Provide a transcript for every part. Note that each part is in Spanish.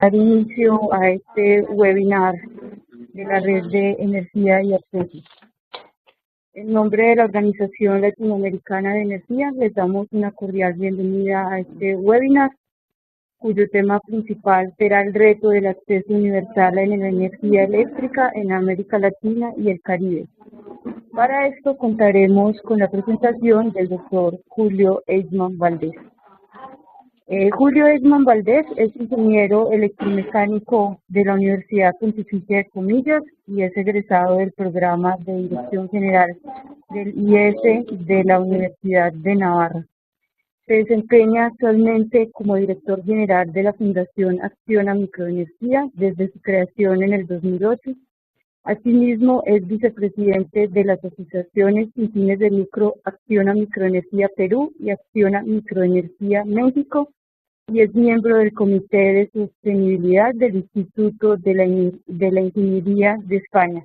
Dar inicio a este webinar de la Red de Energía y Acceso. En nombre de la Organización Latinoamericana de Energía, les damos una cordial bienvenida a este webinar, cuyo tema principal será el reto del acceso universal a la energía eléctrica en América Latina y el Caribe. Para esto contaremos con la presentación del doctor Julio Eichmann Valdés. Julio Eichmann Valdés es ingeniero electromecánico de la Universidad Pontificia de Comillas y es egresado del programa de Dirección General del IES de la Universidad de Navarra. Se desempeña actualmente como director general de la Fundación Acción a Microenergía desde su creación en el 2008. Asimismo, es vicepresidente de las asociaciones sin fines de lucro Acción a Microenergía Perú y Acción a Microenergía México, y es miembro del Comité de Sostenibilidad del Instituto de la Ingeniería de España.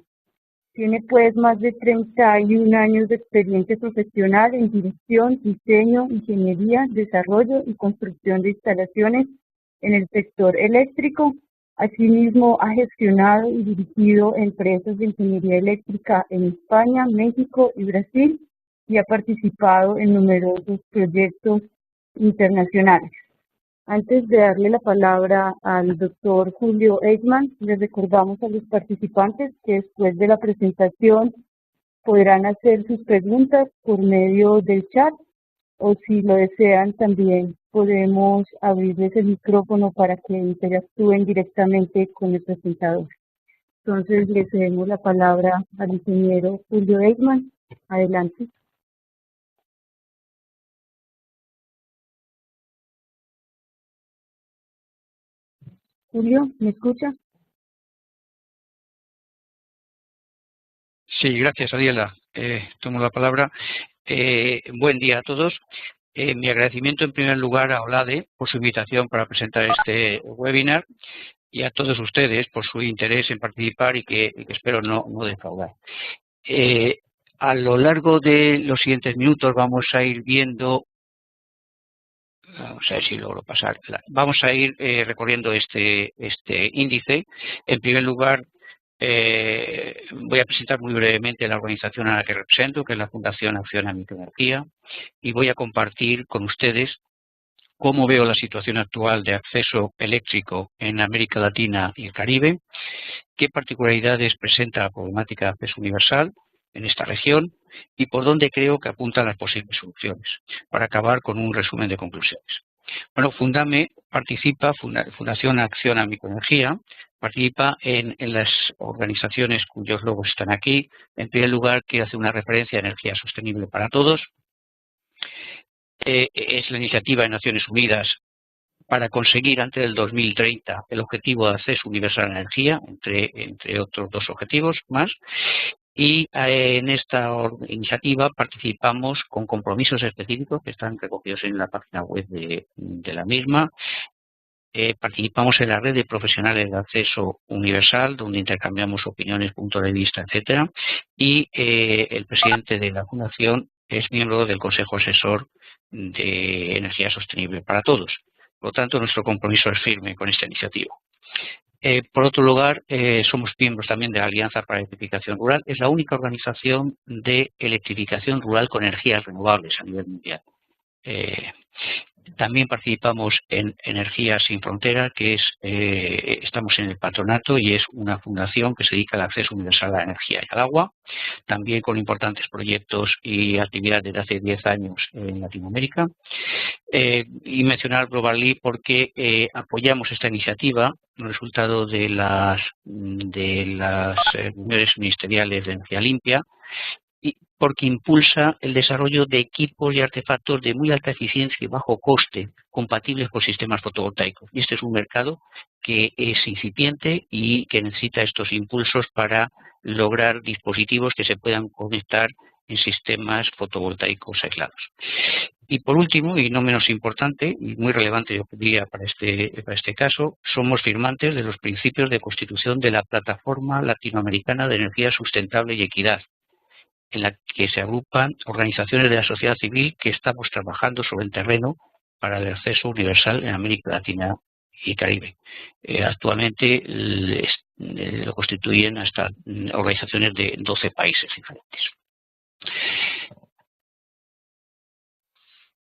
Tiene pues más de 31 años de experiencia profesional en dirección, diseño, ingeniería, desarrollo y construcción de instalaciones en el sector eléctrico. Asimismo, ha gestionado y dirigido empresas de ingeniería eléctrica en España, México y Brasil, y ha participado en numerosos proyectos internacionales. Antes de darle la palabra al doctor Julio Eichmann, les recordamos a los participantes que después de la presentación podrán hacer sus preguntas por medio del chat, o si lo desean también podemos abrirles el micrófono para que interactúen directamente con el presentador. Entonces le cedemos la palabra al ingeniero Julio Eichmann. Adelante. Julio, ¿me escucha? Sí, gracias, Adiela. Tomo la palabra. Buen día a todos. Mi agradecimiento en primer lugar a OLADE por su invitación para presentar este webinar y a todos ustedes por su interés en participar y que espero no defraudar. A lo largo de los siguientes minutos vamos a ir viendo, vamos a ver si logro pasar, vamos a ir recorriendo este índice. En primer lugar, voy a presentar muy brevemente la organización a la que represento, que es la Fundación Acción a Microenergía, y voy a compartir con ustedes cómo veo la situación actual de acceso eléctrico en América Latina y el Caribe, qué particularidades presenta la problemática de acceso universal en esta región y por dónde creo que apuntan las posibles soluciones, para acabar con un resumen de conclusiones. Bueno, Fundación Acción a Microenergía, participa en las organizaciones cuyos logos están aquí. En primer lugar, quiero hacer una referencia a Energía Sostenible para Todos. Es la iniciativa de Naciones Unidas para conseguir antes del 2030 el objetivo de acceso universal a la energía, entre otros dos objetivos más. Y en esta iniciativa participamos con compromisos específicos que están recogidos en la página web de la misma. Participamos en la red de profesionales de acceso universal, donde intercambiamos opiniones, puntos de vista, etcétera. Y el presidente de la Fundación es miembro del Consejo Asesor de Energía Sostenible para Todos. Por lo tanto, nuestro compromiso es firme con esta iniciativa. Por otro lugar, somos miembros también de la Alianza para la Electrificación Rural. Es la única organización de electrificación rural con energías renovables a nivel mundial. También participamos en Energías Sin Frontera, que estamos en el patronato y es una fundación que se dedica al acceso universal a la energía y al agua, también con importantes proyectos y actividades desde hace 10 años en Latinoamérica. Y mencionar Global Leap porque apoyamos esta iniciativa, resultado de las reuniones ministeriales de energía limpia, y porque impulsa el desarrollo de equipos y artefactos de muy alta eficiencia y bajo coste, compatibles con sistemas fotovoltaicos. Y este es un mercado que es incipiente y que necesita estos impulsos para lograr dispositivos que se puedan conectar en sistemas fotovoltaicos aislados. Y por último, y no menos importante, y muy relevante yo diría para este caso, somos firmantes de los principios de constitución de la Plataforma Latinoamericana de Energía Sustentable y Equidad, en la que se agrupan organizaciones de la sociedad civil que estamos trabajando sobre el terreno para el acceso universal en América Latina y Caribe. Actualmente lo constituyen hasta organizaciones de 12 países diferentes.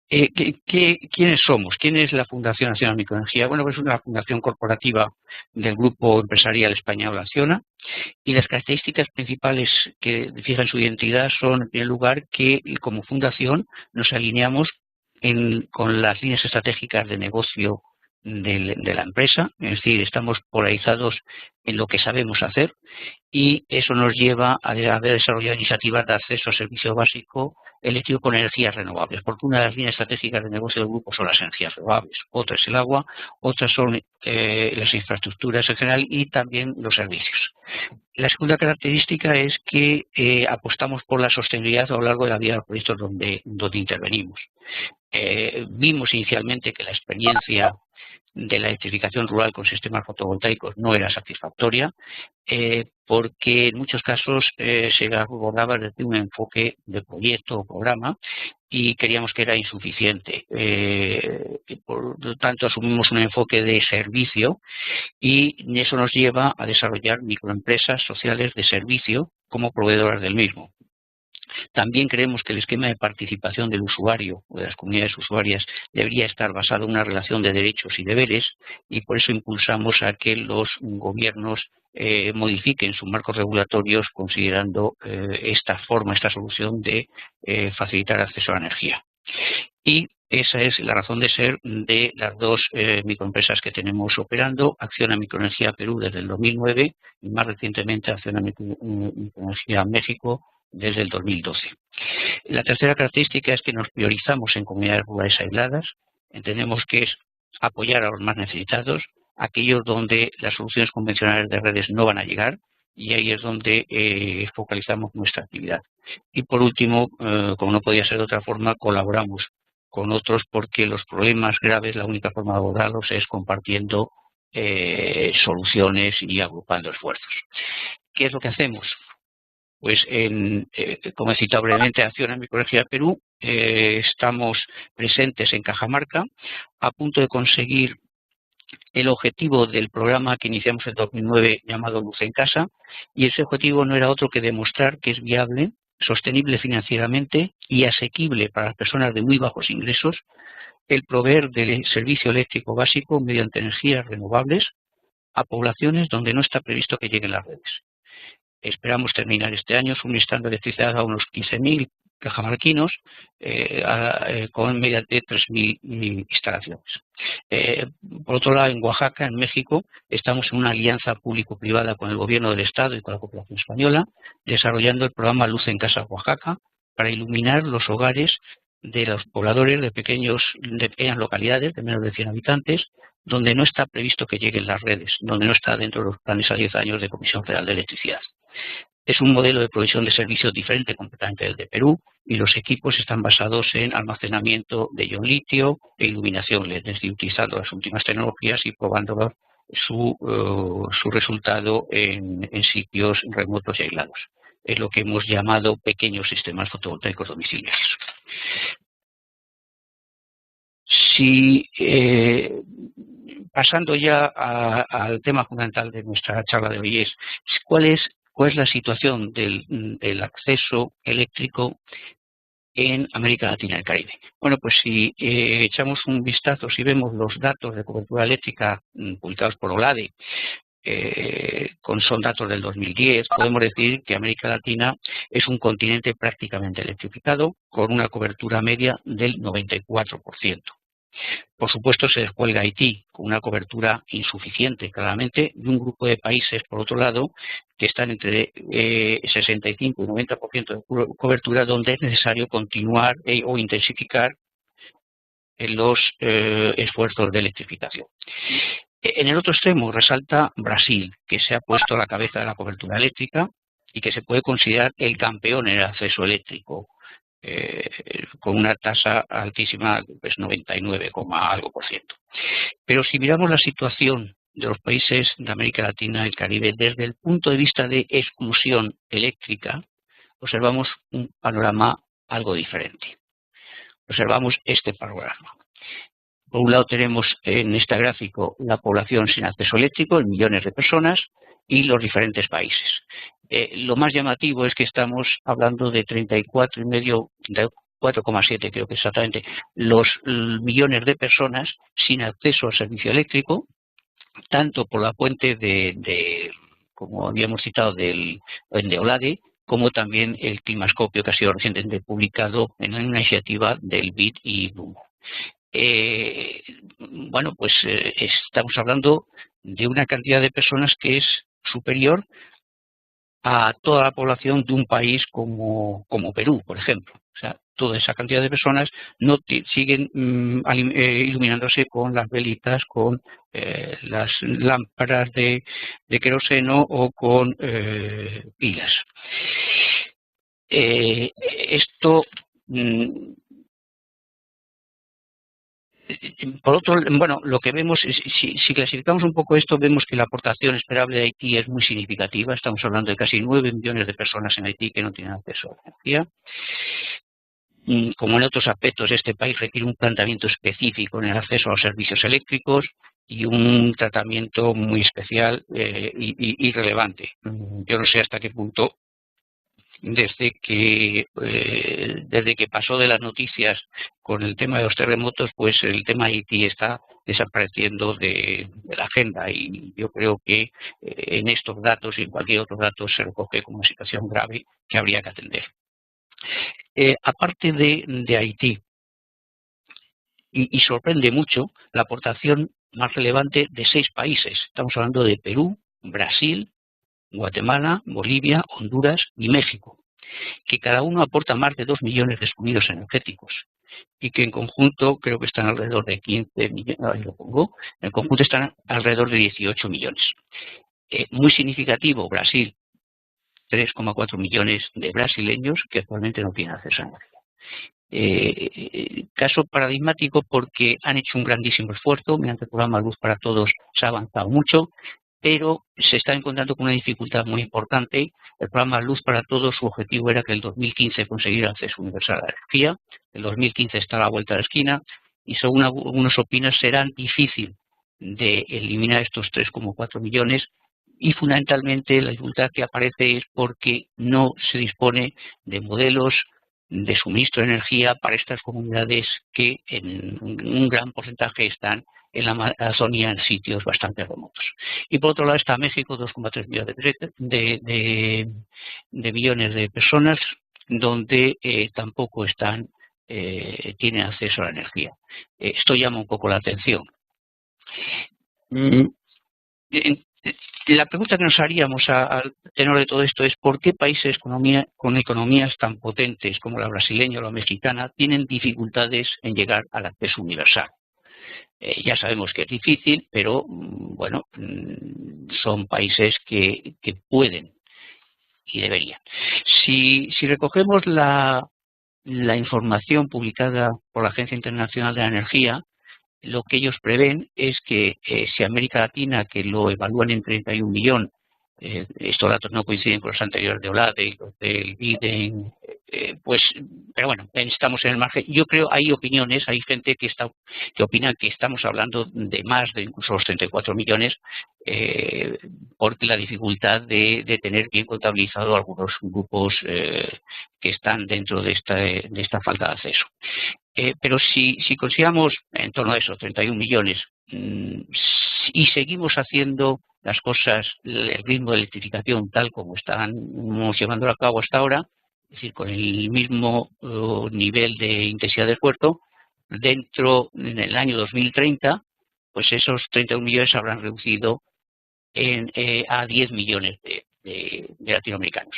¿Quiénes somos? ¿Quién es la Fundación Nacional de Microenergía? Bueno, pues es una fundación corporativa del grupo empresarial español Acciona, y las características principales que fijan su identidad son, en primer lugar, que como fundación nos alineamos con las líneas estratégicas de negocio de la empresa, es decir, estamos polarizados en lo que sabemos hacer, y eso nos lleva a haber desarrollado iniciativas de acceso a servicio básico eléctrico con energías renovables, porque una de las líneas estratégicas de negocio del grupo son las energías renovables, otra es el agua, otras son las infraestructuras en general y también los servicios. La segunda característica es que apostamos por la sostenibilidad a lo largo de la vida de los proyectos donde intervenimos. Vimos inicialmente que la experiencia de la electrificación rural con sistemas fotovoltaicos no era satisfactoria, porque en muchos casos se abordaba desde un enfoque de proyecto o programa y creíamos que era insuficiente. Por lo tanto, asumimos un enfoque de servicio y eso nos lleva a desarrollar microempresas sociales de servicio como proveedoras del mismo. También creemos que el esquema de participación del usuario o de las comunidades usuarias debería estar basado en una relación de derechos y deberes, y por eso impulsamos a que los gobiernos modifiquen sus marcos regulatorios considerando esta solución de facilitar acceso a la energía. Y esa es la razón de ser de las dos microempresas que tenemos operando, Acciona Microenergía Perú desde el 2009 y más recientemente Acciona Microenergía México desde el 2012. La tercera característica es que nos priorizamos en comunidades rurales aisladas. Entendemos que es apoyar a los más necesitados, aquellos donde las soluciones convencionales de redes no van a llegar, y ahí es donde focalizamos nuestra actividad. Y por último, como no podía ser de otra forma, colaboramos con otros porque los problemas graves, la única forma de abordarlos es compartiendo soluciones y agrupando esfuerzos. ¿Qué es lo que hacemos? Pues, como he citado brevemente, Acciona Microenergía Perú, estamos presentes en Cajamarca, a punto de conseguir el objetivo del programa que iniciamos en 2009 llamado Luz en Casa, y ese objetivo no era otro que demostrar que es viable, sostenible financieramente y asequible para las personas de muy bajos ingresos el proveer del servicio eléctrico básico mediante energías renovables a poblaciones donde no está previsto que lleguen las redes. Esperamos terminar este año suministrando electricidad a unos 15.000 cajamarquinos con mediante 3.000 instalaciones. Por otro lado, en Oaxaca, en México, estamos en una alianza público-privada con el Gobierno del Estado y con la cooperación española, desarrollando el programa Luz en Casa Oaxaca para iluminar los hogares de los pobladores de pequeñas localidades de menos de 100 habitantes, donde no está previsto que lleguen las redes, donde no está dentro de los planes a 10 años de Comisión Federal de Electricidad. Es un modelo de provisión de servicios diferente completamente del de Perú, y los equipos están basados en almacenamiento de ion litio e iluminación LED, es decir, utilizando las últimas tecnologías y probando su resultado en sitios remotos y aislados. Es lo que hemos llamado pequeños sistemas fotovoltaicos domiciliarios. Pasando ya al tema fundamental de nuestra charla de hoy, ¿cuál es la situación del acceso eléctrico en América Latina y el Caribe? Bueno, pues si echamos un vistazo, si vemos los datos de cobertura eléctrica publicados por OLADE, son datos del 2010, podemos decir que América Latina es un continente prácticamente electrificado, con una cobertura media del 94%. Por supuesto, se descuelga Haití, con una cobertura insuficiente, claramente, y un grupo de países, por otro lado, que están entre 65 y 90% de cobertura, donde es necesario continuar o intensificar los esfuerzos de electrificación. En el otro extremo resalta Brasil, que se ha puesto a la cabeza de la cobertura eléctrica y que se puede considerar el campeón en el acceso eléctrico, con una tasa altísima, pues 99, algo por ciento. Pero si miramos la situación de los países de América Latina y el Caribe desde el punto de vista de exclusión eléctrica, observamos un panorama algo diferente. Observamos este panorama. Por un lado tenemos en este gráfico la población sin acceso eléctrico, en millones de personas, y los diferentes países. Lo más llamativo es que estamos hablando de 34,5, 4,7 creo que exactamente, los millones de personas sin acceso al servicio eléctrico, tanto por la fuente como habíamos citado, de OLADE, como también el climascopio que ha sido recientemente publicado en una iniciativa del BID y Bloom. Bueno, pues estamos hablando de una cantidad de personas que es superior a toda la población de un país como Perú, por ejemplo. O sea, toda esa cantidad de personas no siguen iluminándose con las velitas, con las lámparas de queroseno o con pilas. Esto por otro, bueno, lo que vemos, si clasificamos un poco esto, vemos que la aportación esperable de Haití es muy significativa. Estamos hablando de casi 9 millones de personas en Haití que no tienen acceso a la energía. Como en otros aspectos, este país requiere un planteamiento específico en el acceso a los servicios eléctricos y un tratamiento muy especial y relevante. Yo no sé hasta qué punto, desde que pasó de las noticias con el tema de los terremotos, pues el tema Haití está desapareciendo de la agenda, y yo creo que en estos datos y en cualquier otro dato se recoge como una situación grave que habría que atender. Aparte de Haití, y sorprende mucho la aportación más relevante de 6 países. Estamos hablando de Perú, Brasil, Guatemala, Bolivia, Honduras y México, que cada uno aporta más de 2 millones de sumidos energéticos, y que en conjunto creo que están alrededor de 15 millones, ahí lo pongo, en conjunto están alrededor de 18 millones. Muy significativo, Brasil, 3,4 millones de brasileños que actualmente no tienen acceso a energía. Caso paradigmático porque han hecho un grandísimo esfuerzo. Mediante el programa Luz para Todos se ha avanzado mucho, pero se está encontrando con una dificultad muy importante. El programa Luz para Todos, su objetivo era que el 2015 conseguir acceso universal a la energía. El 2015 está a la vuelta de la esquina y, según algunos opinan, será difícil de eliminar estos 3,4 millones, y fundamentalmente la dificultad que aparece es porque no se dispone de modelos de suministro de energía para estas comunidades que en un gran porcentaje están en la Amazonía, en sitios bastante remotos. Y por otro lado está México, 2,3 millones de millones de personas, donde tampoco tienen acceso a la energía. Esto llama un poco la atención. La pregunta que nos haríamos al tenor de todo esto es: ¿por qué países con economías tan potentes como la brasileña o la mexicana tienen dificultades en llegar al acceso universal? Ya sabemos que es difícil, pero bueno, son países que pueden y deberían. Si recogemos la información publicada por la Agencia Internacional de la Energía, lo que ellos prevén es que si América Latina, que lo evalúan en 31 millones, estos datos no coinciden con los anteriores de OLADE y los del BIDEN, pues, pero bueno, estamos en el margen. Yo creo, hay opiniones, hay gente que opina que estamos hablando de más de incluso los 34 millones, porque la dificultad de tener bien contabilizado algunos grupos que están dentro de esta falta de acceso. Pero si consideramos en torno a esos 31 millones y seguimos haciendo las cosas, el ritmo de electrificación tal como estamos llevándolo a cabo hasta ahora, es decir, con el mismo nivel de intensidad de esfuerzo, en el año 2030, pues esos 31 millones se habrán reducido a 10 millones de latinoamericanos.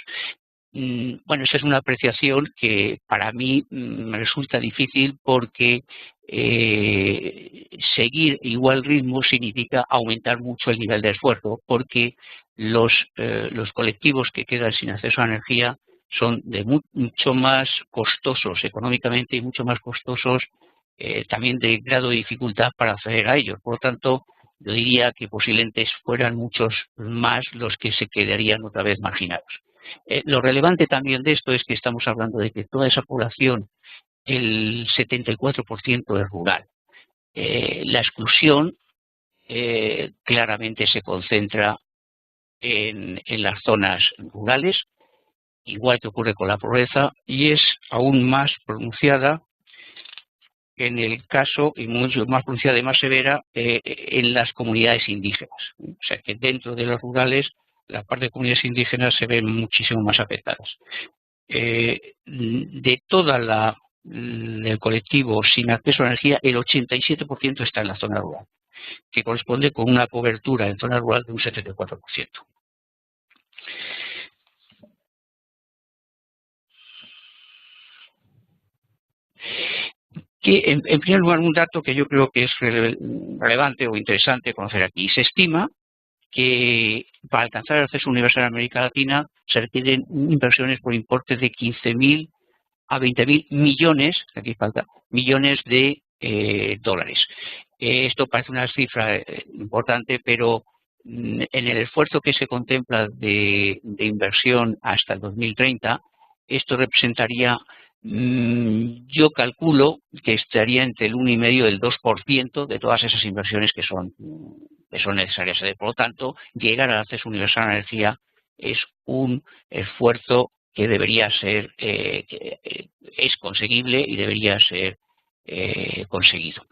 Bueno, esa es una apreciación que para mí me resulta difícil, porque seguir igual ritmo significa aumentar mucho el nivel de esfuerzo, porque los colectivos que quedan sin acceso a la energía son mucho más costosos económicamente y mucho más costosos también de grado de dificultad para acceder a ellos. Por lo tanto, yo diría que posiblemente fueran muchos más los que se quedarían otra vez marginados. Lo relevante también de esto es que estamos hablando de que toda esa población, el 74% es rural. La exclusión claramente se concentra en las zonas rurales, igual que ocurre con la pobreza, y es aún más pronunciada en el caso, y mucho más pronunciada y más severa, en las comunidades indígenas. O sea que dentro de los rurales, la parte de comunidades indígenas se ven muchísimo más afectadas. De toda el colectivo sin acceso a la energía, el 87% está en la zona rural, que corresponde con una cobertura en zona rural de un 74%. Que en primer lugar, un dato que yo creo que es relevante o interesante conocer aquí. Se estima que para alcanzar el acceso universal en América Latina se requieren inversiones por importe de 15.000 a 20.000 millones, aquí falta, millones de dólares. Esto parece una cifra importante, pero en el esfuerzo que se contempla de inversión hasta el 2030, esto representaría, yo calculo que estaría entre el 1,5 y el 2% de todas esas inversiones que son necesarias. Por lo tanto, llegar al acceso universal a la energía es un esfuerzo que debería ser, es conseguible y debería ser conseguido.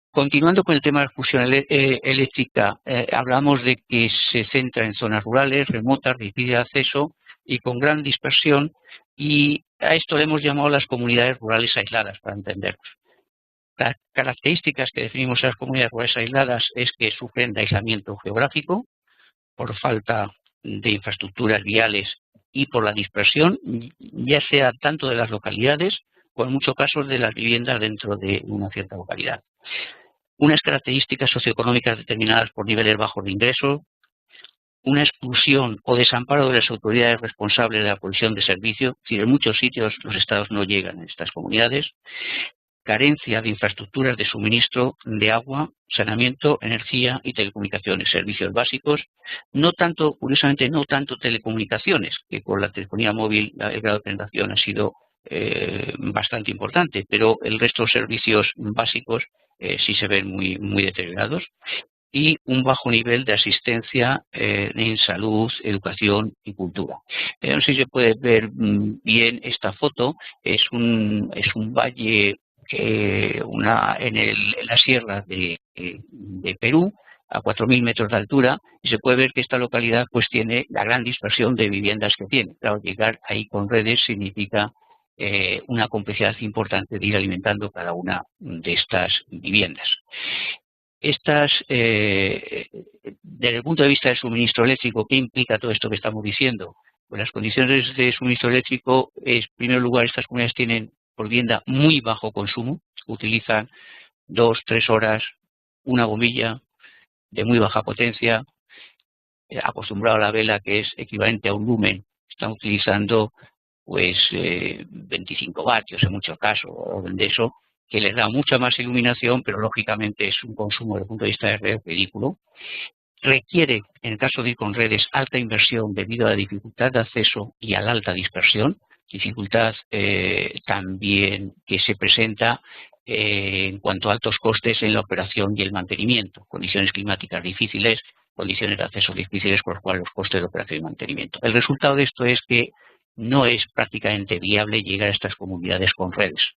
Continuando con el tema de la fusión eléctrica, hablamos de que se centra en zonas rurales, remotas, de difícil acceso y con gran dispersión, y a esto le hemos llamado las comunidades rurales aisladas, para entendernos. Las características que definimos a las comunidades rurales aisladas es que sufren de aislamiento geográfico, por falta de infraestructuras viales y por la dispersión, ya sea tanto de las localidades como en muchos casos de las viviendas dentro de una cierta localidad. Unas características socioeconómicas determinadas por niveles bajos de ingresos, una exclusión o desamparo de las autoridades responsables de la provisión de servicios, es decir, en muchos sitios los estados no llegan a estas comunidades, carencia de infraestructuras de suministro de agua, saneamiento, energía y telecomunicaciones, servicios básicos, no tanto, curiosamente, no tanto telecomunicaciones, que con la telefonía móvil el grado de penetración ha sido bastante importante, pero el resto de servicios básicos sí se ven muy deteriorados, y un bajo nivel de asistencia en salud, educación y cultura. No sé si se puede ver bien esta foto. Es un valle en la sierra de Perú, a 4.000 metros de altura, y se puede ver que esta localidad pues tiene la gran dispersión de viviendas que tiene. Claro, llegar ahí con redes significa una complejidad importante de ir alimentando cada una de estas viviendas. Desde el punto de vista del suministro eléctrico, ¿qué implica todo esto que estamos diciendo? Pues las condiciones de suministro eléctrico, en primer lugar, estas comunidades tienen por vivienda muy bajo consumo, utilizan 2-3 horas una bombilla de muy baja potencia, acostumbrado a la vela, que es equivalente a un lumen, están utilizando pues 25 vatios en muchos casos, o de eso, que les da mucha más iluminación, pero lógicamente es un consumo desde el punto de vista de red ridículo. Requiere, en el caso de ir con redes, alta inversión debido a la dificultad de acceso y a la alta dispersión, dificultad también que se presenta en cuanto a altos costes en la operación y el mantenimiento, condiciones climáticas difíciles, condiciones de acceso difíciles, por lo cual los costes de operación y mantenimiento. El resultado de esto es que no es prácticamente viable llegar a estas comunidades con redes.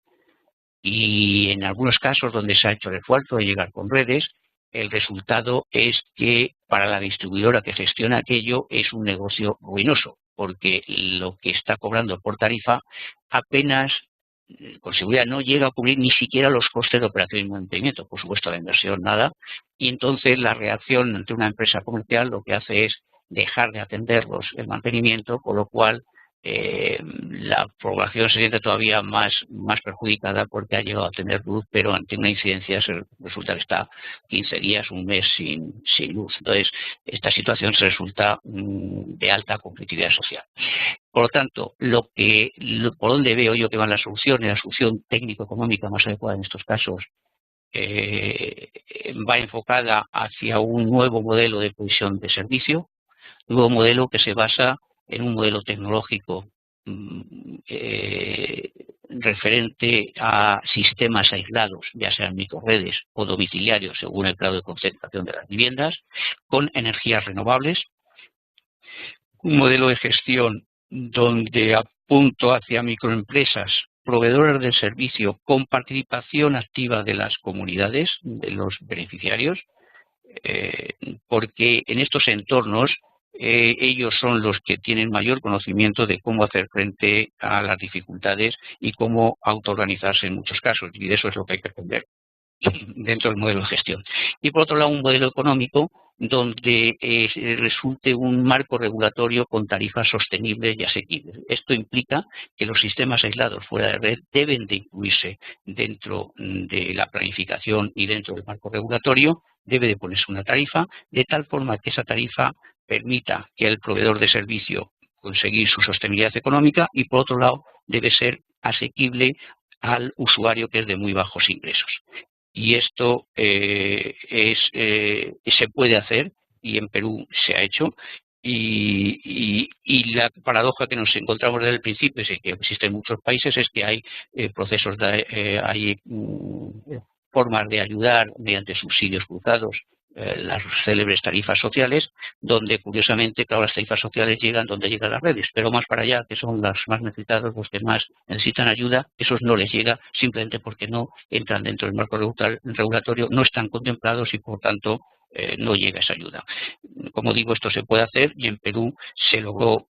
Y en algunos casos donde se ha hecho el esfuerzo de llegar con redes, el resultado es que para la distribuidora que gestiona aquello es un negocio ruinoso, porque lo que está cobrando por tarifa apenas, con seguridad, no llega a cubrir ni siquiera los costes de operación y mantenimiento, por supuesto la inversión nada, y entonces la reacción ante una empresa comercial lo que hace es dejar de atenderlos el mantenimiento, con lo cual la población se siente todavía más perjudicada porque ha llegado a tener luz, pero ante una incidencia resulta que está 15 días, un mes sin luz. Entonces, esta situación se resulta de alta conflictividad social. Por lo tanto, por donde veo yo que van las soluciones, la solución técnico-económica más adecuada en estos casos, va enfocada hacia un nuevo modelo de provisión de servicio, nuevo modelo que se basa en un modelo tecnológico referente a sistemas aislados, ya sean microrredes o domiciliarios, según el grado de concentración de las viviendas, con energías renovables, un modelo de gestión donde apunto hacia microempresas, proveedoras del servicio con participación activa de las comunidades, de los beneficiarios, porque en estos entornos ellos son los que tienen mayor conocimiento de cómo hacer frente a las dificultades y cómo autoorganizarse en muchos casos, y de eso es lo que hay que aprender dentro del modelo de gestión. Y por otro lado, un modelo económico donde resulte un marco regulatorio con tarifas sostenibles y asequibles. Esto implica que los sistemas aislados fuera de red deben de incluirse dentro de la planificación y dentro del marco regulatorio. Debe de ponerse una tarifa de tal forma que esa tarifa permita que el proveedor de servicio conseguir su sostenibilidad económica y, por otro lado, debe ser asequible al usuario que es de muy bajos ingresos. Y esto se puede hacer, y en Perú se ha hecho, y la paradoja que nos encontramos desde el principio es que existe en muchos países es que hay procesos, hay formas de ayudar mediante subsidios cruzados, las célebres tarifas sociales, donde curiosamente, claro, las tarifas sociales llegan donde llegan las redes, pero más para allá, que son los más necesitados, los que más necesitan ayuda, esos no les llega simplemente porque no entran dentro del marco regulatorio, no están contemplados y por tanto no llega esa ayuda. Como digo, esto se puede hacer y en Perú se logró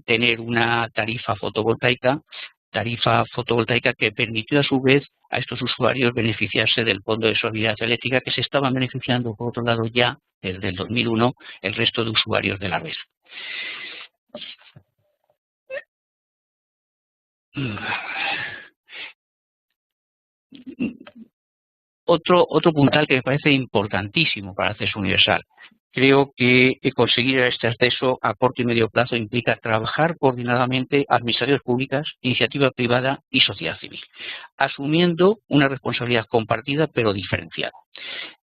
tener una tarifa fotovoltaica que permitió a su vez a estos usuarios beneficiarse del Fondo de Solidaridad Eléctrica, que se estaban beneficiando, por otro lado, ya desde el 2001 el resto de usuarios de la red. Otro puntal que me parece importantísimo para el acceso universal. Creo que conseguir este acceso a corto y medio plazo implica trabajar coordinadamente administraciones públicas, iniciativa privada y sociedad civil, asumiendo una responsabilidad compartida pero diferenciada.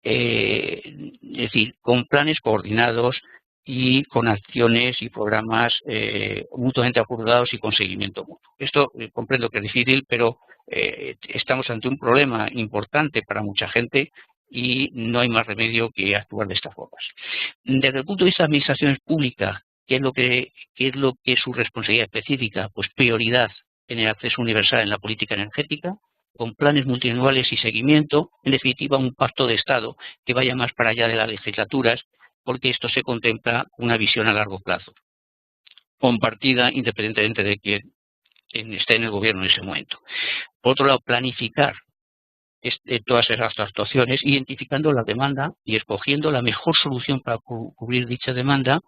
Es decir, con planes coordinados y con acciones y programas mutuamente acordados y con seguimiento mutuo. Esto comprendo que es difícil, pero estamos ante un problema importante para mucha gente y no hay más remedio que actuar de estas formas. Desde el punto de vista de administraciones públicas, ¿qué es lo que es su responsabilidad específica? Pues prioridad en el acceso universal en la política energética, con planes multianuales y seguimiento, en definitiva un pacto de Estado que vaya más para allá de las legislaturas, porque esto se contempla una visión a largo plazo, compartida independientemente de quién esté en el gobierno en ese momento. Por otro lado, planificar todas esas actuaciones, identificando la demanda y escogiendo la mejor solución para cubrir dicha demanda,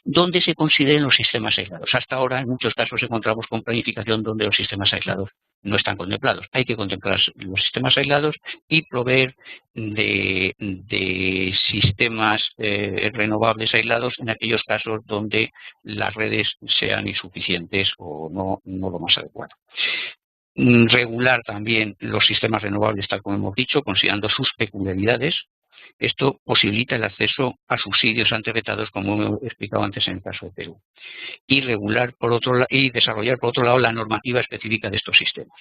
donde se consideren los sistemas aislados. Hasta ahora, en muchos casos, encontramos con planificación donde los sistemas aislados no están contemplados. Hay que contemplar los sistemas aislados y proveer de sistemas renovables aislados en aquellos casos donde las redes sean insuficientes o no lo más adecuado. Regular también los sistemas renovables, tal como hemos dicho, considerando sus peculiaridades. Esto posibilita el acceso a subsidios antes vetados, como he explicado antes en el caso de Perú. Y desarrollar, por otro lado, la normativa específica de estos sistemas.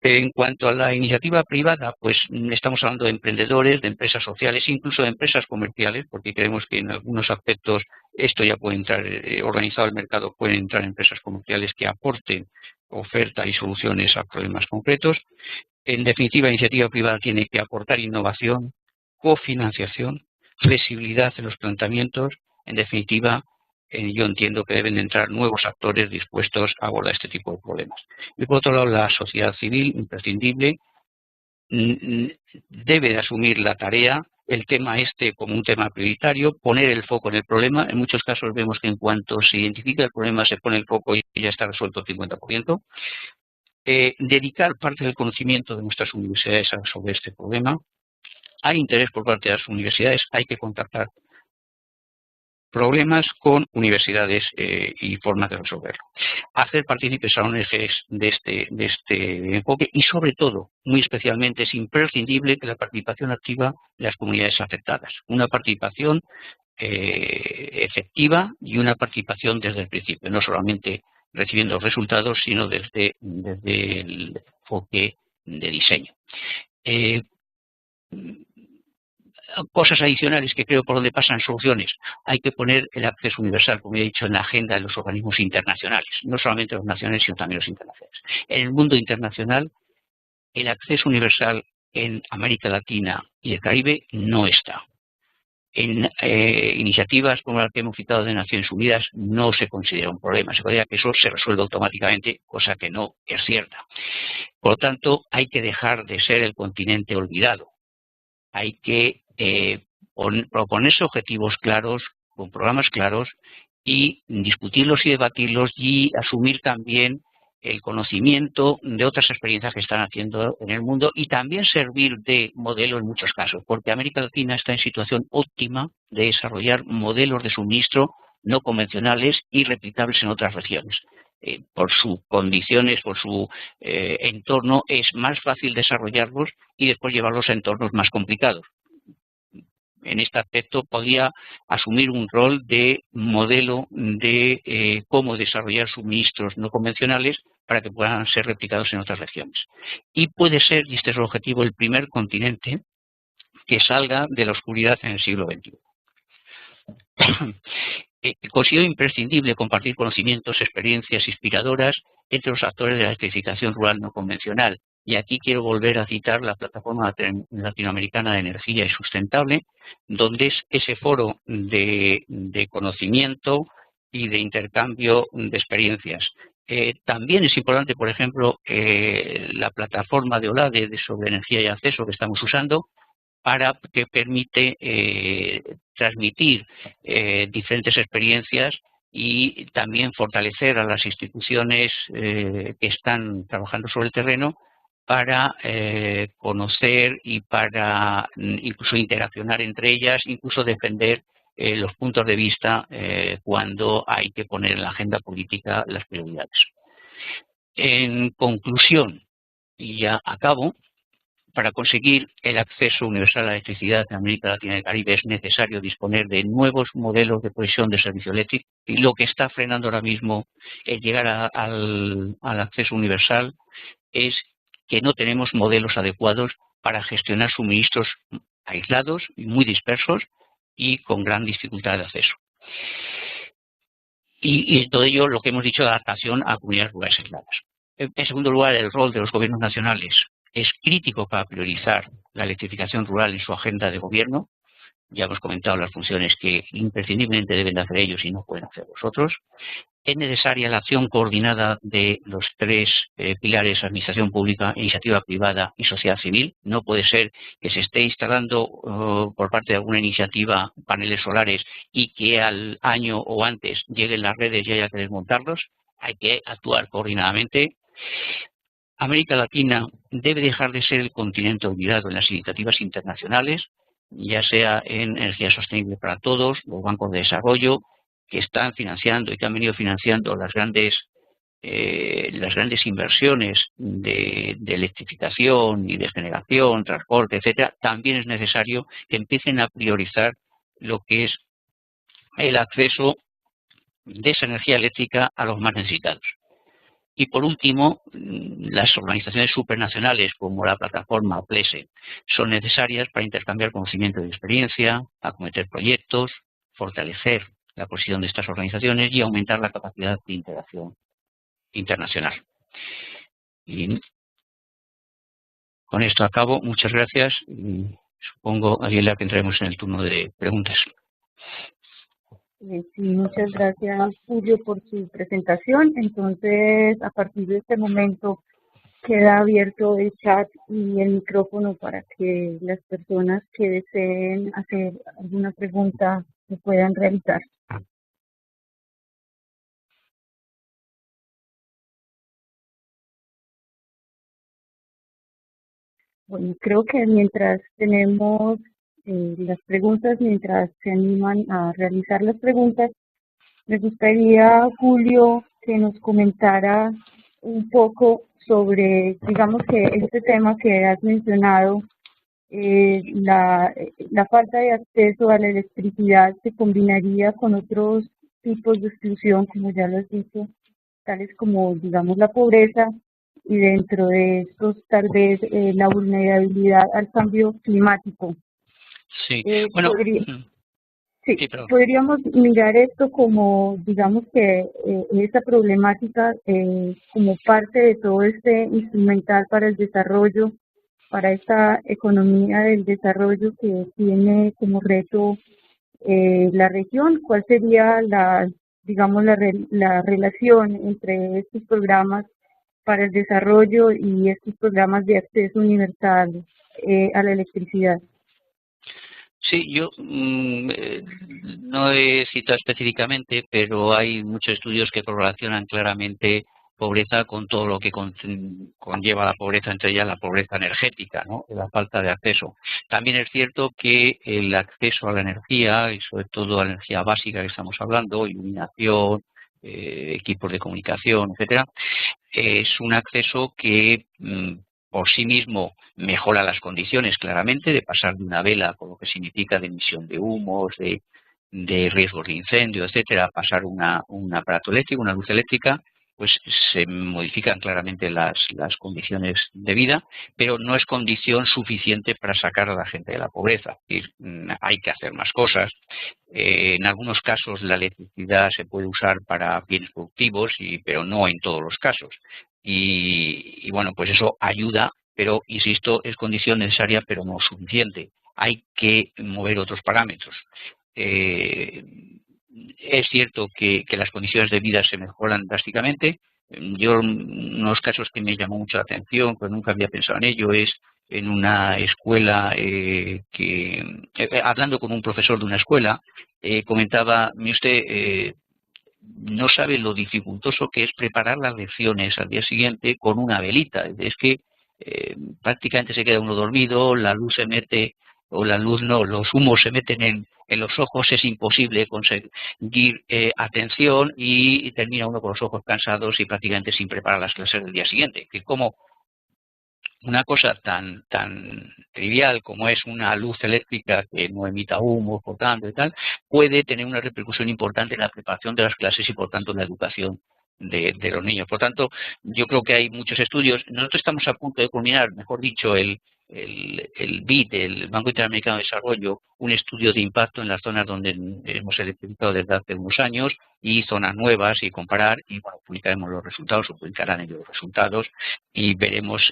En cuanto a la iniciativa privada, pues estamos hablando de emprendedores, de empresas sociales, incluso de empresas comerciales, porque creemos que en algunos aspectos esto ya puede entrar, organizado el mercado, pueden entrar empresas comerciales que aporten oferta y soluciones a problemas concretos. En definitiva, la iniciativa privada tiene que aportar innovación, cofinanciación, flexibilidad en los planteamientos. En definitiva, yo entiendo que deben entrar nuevos actores dispuestos a abordar este tipo de problemas. Y por otro lado, la sociedad civil, imprescindible, debe de asumir la tarea, el tema como un tema prioritario, poner el foco en el problema. En muchos casos vemos que en cuanto se identifica el problema, se pone el foco y ya está resuelto el 50%. Dedicar parte del conocimiento de nuestras universidades sobre este problema. Hay interés por parte de las universidades, hay que contactar problemas con universidades y formas de resolverlo. Hacer partícipes a ONGs de este enfoque y, sobre todo, muy especialmente, es imprescindible que la participación activa de las comunidades afectadas. Una participación efectiva y una participación desde el principio, no solamente recibiendo resultados, sino desde el enfoque de diseño. Cosas adicionales que creo por donde pasan soluciones. Hay que poner el acceso universal, como he dicho, en la agenda de los organismos internacionales, no solamente los nacionales, sino también los internacionales. En el mundo internacional, el acceso universal en América Latina y el Caribe no está. En iniciativas como la que hemos citado de Naciones Unidas no se considera un problema, se considera que eso se resuelve automáticamente, cosa que no es cierta. Por lo tanto, hay que dejar de ser el continente olvidado. Hay que proponerse objetivos claros, con programas claros, y discutirlos y debatirlos y asumir también el conocimiento de otras experiencias que están haciendo en el mundo y también servir de modelo en muchos casos, porque América Latina está en situación óptima de desarrollar modelos de suministro no convencionales y replicables en otras regiones. Por sus condiciones, por su entorno, es más fácil desarrollarlos y después llevarlos a entornos más complicados. En este aspecto podría asumir un rol de modelo de cómo desarrollar suministros no convencionales para que puedan ser replicados en otras regiones. Y puede ser, y este es el objetivo, el primer continente que salga de la oscuridad en el siglo XXI. Considero imprescindible compartir conocimientos, experiencias inspiradoras entre los actores de la electrificación rural no convencional. Y aquí quiero volver a citar la Plataforma Latinoamericana de Energía y Sustentable, donde es ese foro de conocimiento y de intercambio de experiencias. También es importante, por ejemplo, la plataforma de OLADE sobre energía y acceso que estamos usando, para que permite transmitir diferentes experiencias y también fortalecer a las instituciones que están trabajando sobre el terreno para conocer y para incluso interaccionar entre ellas, incluso defender los puntos de vista cuando hay que poner en la agenda política las prioridades. En conclusión, y ya acabo, para conseguir el acceso universal a la electricidad en América Latina y el Caribe es necesario disponer de nuevos modelos de provisión de servicio eléctrico, y lo que está frenando ahora mismo el llegar al acceso universal es que no tenemos modelos adecuados para gestionar suministros aislados y muy dispersos y con gran dificultad de acceso. Y todo ello, lo que hemos dicho, de adaptación a comunidades rurales aisladas. En segundo lugar, el rol de los gobiernos nacionales es crítico para priorizar la electrificación rural en su agenda de gobierno. Ya hemos comentado las funciones que imprescindiblemente deben de hacer ellos y no pueden hacer los otros. Es necesaria la acción coordinada de los tres pilares: administración pública, iniciativa privada y sociedad civil. No puede ser que se esté instalando por parte de alguna iniciativa paneles solares y que al año o antes lleguen las redes y haya que desmontarlos. Hay que actuar coordinadamente. América Latina debe dejar de ser el continente olvidado en las iniciativas internacionales, ya sea en energía sostenible para todos, los bancos de desarrollo que están financiando y que han venido financiando las grandes inversiones de electrificación y de generación, transporte, etcétera. También es necesario que empiecen a priorizar lo que es el acceso de esa energía eléctrica a los más necesitados. Y por último, las organizaciones supranacionales como la plataforma PLESE son necesarias para intercambiar conocimiento y experiencia, acometer proyectos, fortalecer la posición de estas organizaciones y aumentar la capacidad de integración internacional. Y con esto acabo. Muchas gracias y supongo, Ariela, que entraremos en el turno de preguntas. Sí, muchas gracias, Julio, por su presentación. Entonces, a partir de este momento queda abierto el chat y el micrófono para que las personas que deseen hacer alguna pregunta se puedan realizar. Bueno, creo que mientras tenemos las preguntas, mientras se animan a realizar las preguntas, me gustaría, Julio, que nos comentara un poco sobre, digamos, que este tema que has mencionado la falta de acceso a la electricidad se combinaría con otros tipos de exclusión, como ya lo has dicho, tales como, digamos, la pobreza, y dentro de estos tal vez la vulnerabilidad al cambio climático. Sí, bueno, sí, sí, perdón. podríamos mirar esto como, digamos que esa problemática como parte de todo este instrumental para el desarrollo, para esta economía del desarrollo que tiene como reto la región. ¿Cuál sería digamos, la relación entre estos programas para el desarrollo y estos programas de acceso universal a la electricidad? Sí, yo no he citado específicamente, pero hay muchos estudios que correlacionan claramente pobreza con todo lo que conlleva la pobreza, entre ellas la pobreza energética, ¿no? La falta de acceso. También es cierto que el acceso a la energía, y sobre todo a la energía básica que estamos hablando, iluminación, equipos de comunicación, etcétera, es un acceso que por sí mismo mejora las condiciones claramente de pasar de una vela, con lo que significa de emisión de humos, de riesgos de incendio, etcétera, a pasar un aparato eléctrico, una luz eléctrica, pues se modifican claramente las condiciones de vida, pero no es condición suficiente para sacar a la gente de la pobreza. Es decir, hay que hacer más cosas. En algunos casos la electricidad se puede usar para bienes productivos, pero no en todos los casos. Y bueno, pues eso ayuda, pero insisto, es condición necesaria, pero no suficiente. Hay que mover otros parámetros. Es cierto que las condiciones de vida se mejoran drásticamente. Yo, unos casos que me llamó mucho la atención, pues nunca había pensado en ello, es en una escuela hablando con un profesor de una escuela, comentaba, mire usted, no sabe lo dificultoso que es preparar las lecciones al día siguiente con una velita. Es que prácticamente se queda uno dormido, la luz se mete, o la luz no, los humos se meten en los ojos, es imposible conseguir atención y termina uno con los ojos cansados y prácticamente sin preparar las clases del día siguiente. Que como una cosa tan trivial como es una luz eléctrica que no emita humo, por tanto y tal, puede tener una repercusión importante en la preparación de las clases y por tanto en la educación de los niños. Por tanto, yo creo que hay muchos estudios. Nosotros estamos a punto de culminar, mejor dicho, el BID, el Banco Interamericano de Desarrollo, un estudio de impacto en las zonas donde hemos electrificado desde hace unos años y zonas nuevas y comparar, y bueno, publicaremos los resultados o publicarán ellos los resultados y veremos,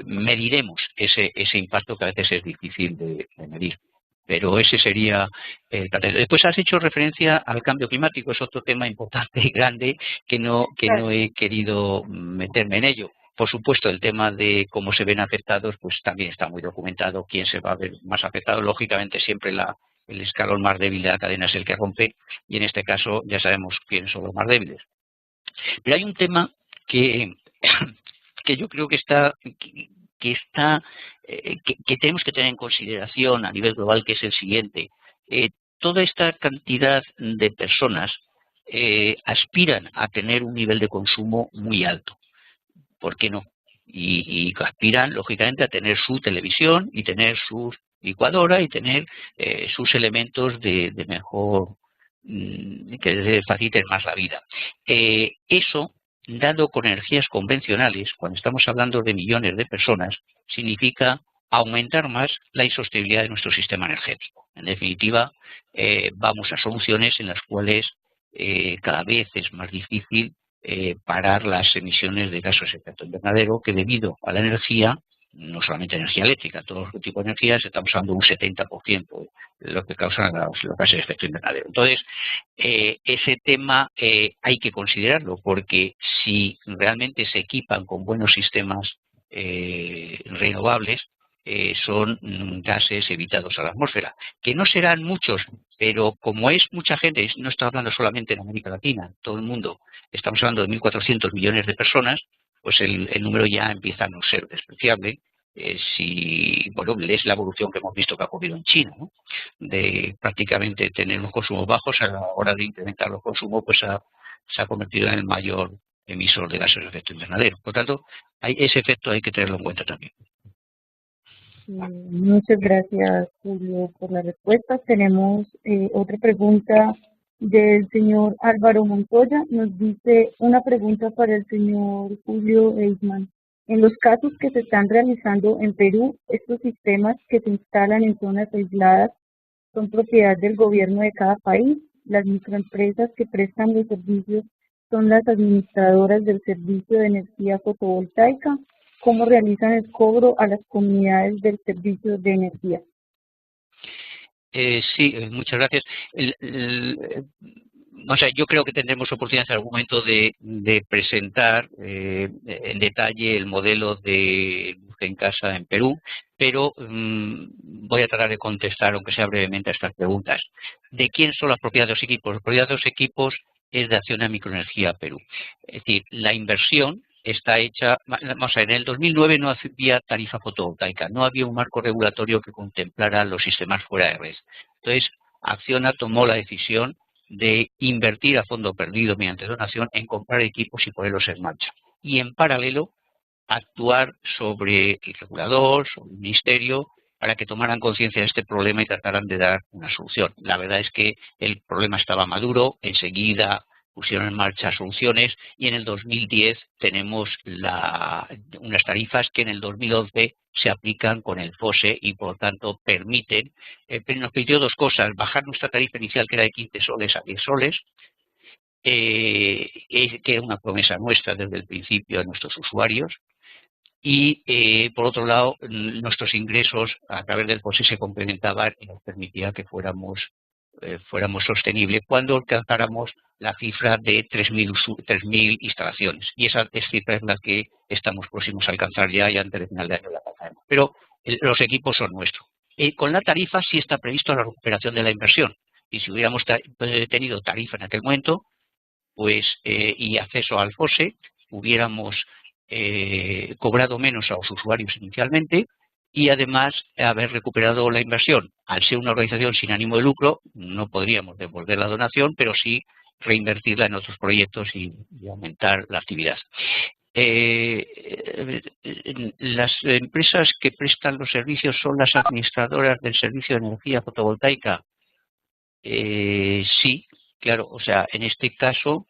mediremos ese impacto que a veces es difícil de medir. Pero ese sería el planteamiento. Después has hecho referencia al cambio climático, es otro tema importante y grande que no he querido meterme en ello. Por supuesto, el tema de cómo se ven afectados, pues también está muy documentado, quién se va a ver más afectado. Lógicamente, siempre el escalón más débil de la cadena es el que rompe, y en este caso ya sabemos quiénes son los más débiles. Pero hay un tema que, que yo creo que tenemos que tener en consideración a nivel global, que es el siguiente. Toda esta cantidad de personas aspiran a tener un nivel de consumo muy alto. ¿Por qué no? Y aspiran, lógicamente, a tener su televisión y tener su licuadora y tener sus elementos de mejor, que les faciliten más la vida. Eso, dado con energías convencionales, cuando estamos hablando de millones de personas, significa aumentar más la insostenibilidad de nuestro sistema energético. En definitiva, vamos a soluciones en las cuales cada vez es más difícil parar las emisiones de gases de efecto invernadero, que debido a la energía, no solamente energía eléctrica, todos los tipos de energías, estamos hablando de un 70% de lo que causan los gases de efecto invernadero. Entonces, ese tema hay que considerarlo, porque si realmente se equipan con buenos sistemas renovables, son gases evitados a la atmósfera, que no serán muchos, pero como es mucha gente, no estoy hablando solamente en América Latina, todo el mundo, estamos hablando de 1.400 millones de personas, pues el número ya empieza a no ser despreciable. Si, bueno, es la evolución que hemos visto que ha ocurrido en China, ¿no? De prácticamente tener unos consumos bajos, a la hora de incrementar los consumos, pues se ha convertido en el mayor emisor de gases de efecto invernadero. Por tanto, ese efecto hay que tenerlo en cuenta también. Muchas gracias, Julio, por la respuesta. Tenemos otra pregunta del señor Álvaro Montoya. Nos dice una pregunta para el señor Julio Eisman. En los casos que se están realizando en Perú, estos sistemas que se instalan en zonas aisladas son propiedad del gobierno de cada país. Las microempresas que prestan los servicios son las administradoras del servicio de energía fotovoltaica. ¿Cómo realizan el cobro a las comunidades del servicio de energía? Sí, muchas gracias. O sea, yo creo que tendremos oportunidad en algún momento de presentar en detalle el modelo de luz en casa en Perú, pero voy a tratar de contestar, aunque sea brevemente, a estas preguntas. ¿De quién son las propiedades de los equipos? La propiedad de los equipos es de Acciona Microenergía Perú. Es decir, la inversión está hecha, vamos a ver, en el 2009 no había tarifa fotovoltaica, no había un marco regulatorio que contemplara los sistemas fuera de red. Entonces, Acciona tomó la decisión de invertir a fondo perdido mediante donación en comprar equipos y ponerlos en marcha. Y en paralelo, actuar sobre el regulador, sobre el ministerio, para que tomaran conciencia de este problema y trataran de dar una solución. La verdad es que el problema estaba maduro, enseguida pusieron en marcha soluciones y en el 2010 tenemos unas tarifas que en el 2011 se aplican con el FOSE y por lo tanto permiten, nos pidió dos cosas: bajar nuestra tarifa inicial, que era de 15 soles a 10 soles, que era una promesa nuestra desde el principio a nuestros usuarios, y por otro lado nuestros ingresos a través del FOSE se complementaban y nos permitía que fuéramos sostenibles cuando alcanzáramos la cifra de 3.000 instalaciones. Y esa cifra es la que estamos próximos a alcanzar ya, y antes de final de año la alcanzaremos. Pero los equipos son nuestros. Con la tarifa sí está previsto la recuperación de la inversión. Y si hubiéramos tenido tarifa en aquel momento, pues y acceso al FOSE, hubiéramos cobrado menos a los usuarios inicialmente y además haber recuperado la inversión. Al ser una organización sin ánimo de lucro, no podríamos devolver la donación, pero sí reinvertirla en otros proyectos y aumentar la actividad. Las empresas que prestan los servicios son las administradoras del servicio de energía fotovoltaica. Sí, claro, o sea, en este caso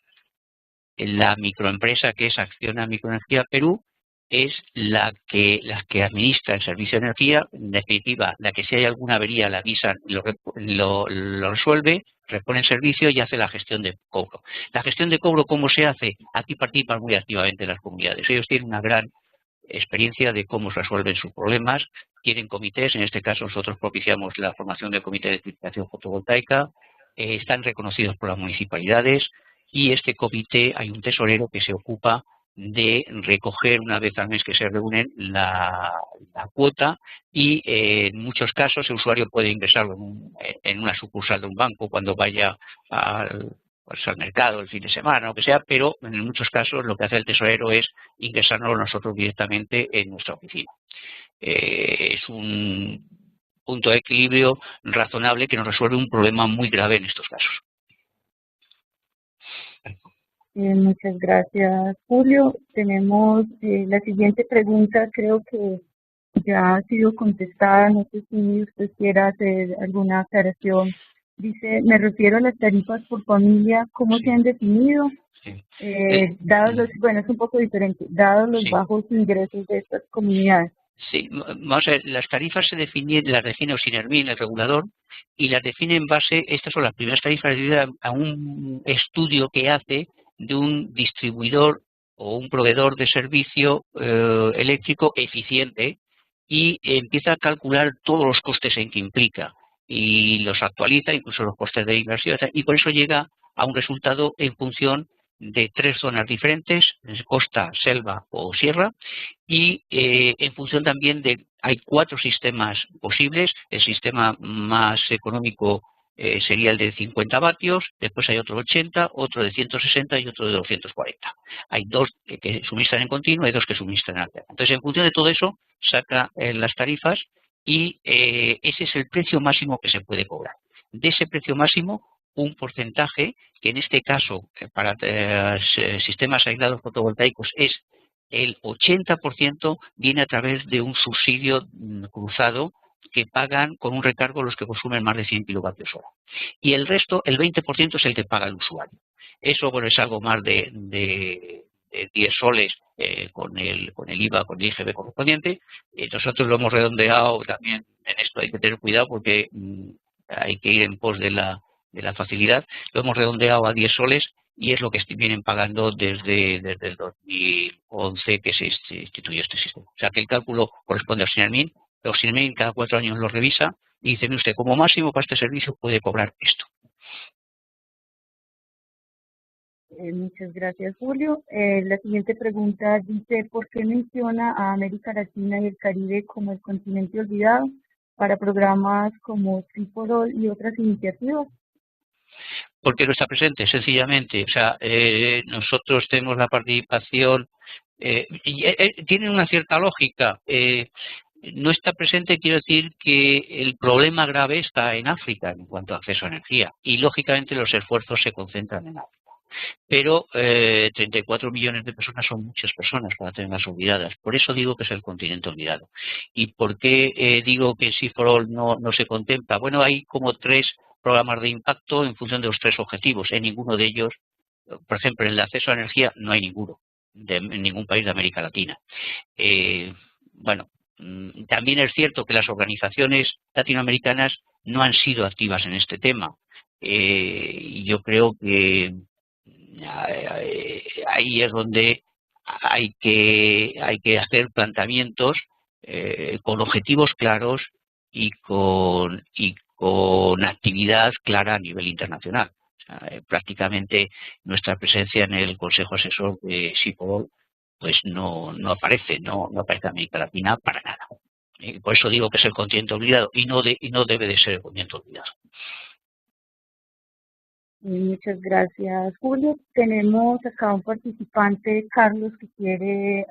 la microempresa que es Acciona Microenergía Perú es la que administra el servicio de energía. En definitiva, la que si hay alguna avería la avisan, lo resuelve, repone el servicio y hace la gestión de cobro. La gestión de cobro, ¿cómo se hace? Aquí participan muy activamente las comunidades. Ellos tienen una gran experiencia de cómo resuelven sus problemas, tienen comités. En este caso nosotros propiciamos la formación del comité de electrificación fotovoltaica, están reconocidos por las municipalidades, y este comité hay un tesorero que se ocupa de recoger una vez al mes que se reúnen la cuota, y en muchos casos el usuario puede ingresarlo en una sucursal de un banco cuando vaya al mercado el fin de semana o lo que sea, pero en muchos casos lo que hace el tesorero es ingresarnos nosotros directamente en nuestra oficina. Es un punto de equilibrio razonable que nos resuelve un problema muy grave en estos casos. Muchas gracias, Julio. Tenemos la siguiente pregunta, creo que ya ha sido contestada. No sé si usted quiera hacer alguna aclaración. Dice, me refiero a las tarifas por familia, ¿cómo se han definido? Sí. Dados los, bueno, es un poco diferente, dados los bajos ingresos de estas comunidades. Sí, vamos a ver, las tarifas las define Osinermin, el regulador, y las define en base, estas son las primeras tarifas debido a un estudio que hace de un distribuidor o un proveedor de servicio eléctrico eficiente, y empieza a calcular todos los costes en que implica y los actualiza, incluso los costes de inversión, y por eso llega a un resultado en función de 3 zonas diferentes: costa, selva o sierra, y en función también hay 4 sistemas posibles. El sistema más económico sería el de 50 vatios, después hay otro de 80, otro de 160 y otro de 240. Hay 2 que suministran en continuo y 2 que suministran en alterno. Entonces, en función de todo eso, saca las tarifas, y ese es el precio máximo que se puede cobrar. De ese precio máximo, un porcentaje, que en este caso para sistemas aislados fotovoltaicos es el 80% viene a través de un subsidio cruzado que pagan con un recargo los que consumen más de 100 kilovatios hora. Y el resto, el 20%, es el que paga el usuario. Eso, bueno, es algo más de 10 soles con el IVA, con el IGB correspondiente. Nosotros lo hemos redondeado también. En esto hay que tener cuidado porque hay que ir en pos de la facilidad. Lo hemos redondeado a 10 soles y es lo que vienen pagando desde el 2011 que se instituyó este sistema. O sea que el cálculo corresponde al SINAMIN. El SINAMIN cada 4 años lo revisa y dice: usted, como máximo para este servicio puede cobrar esto. Muchas gracias, Julio. La siguiente pregunta dice: ¿por qué menciona a América Latina y el Caribe como el continente olvidado para programas como Free for All y otras iniciativas? Porque no está presente, sencillamente. O sea, nosotros tenemos la participación, tiene una cierta lógica. No está presente, quiero decir que el problema grave está en África en cuanto a acceso a energía y, lógicamente, los esfuerzos se concentran en África. Pero 34 millones de personas son muchas personas para tenerlas olvidadas. Por eso digo que es el continente olvidado. ¿Y por qué digo que Sea for All no se contempla? Bueno, hay como 3 programas de impacto en función de los 3 objetivos. En ninguno de ellos, por ejemplo, en el acceso a energía no hay ninguno, en ningún país de América Latina. Bueno, también es cierto que las organizaciones latinoamericanas no han sido activas en este tema. Yo creo que ahí es donde hay que hacer planteamientos con objetivos claros y con actividad clara a nivel internacional. O sea, prácticamente nuestra presencia en el Consejo Asesor de Sea for All pues no aparece, no aparece América Latina para nada. Por eso digo que es el continente olvidado y no debe de ser el continente olvidado. Muchas gracias, Julio. Tenemos acá un participante, Carlos, que quiere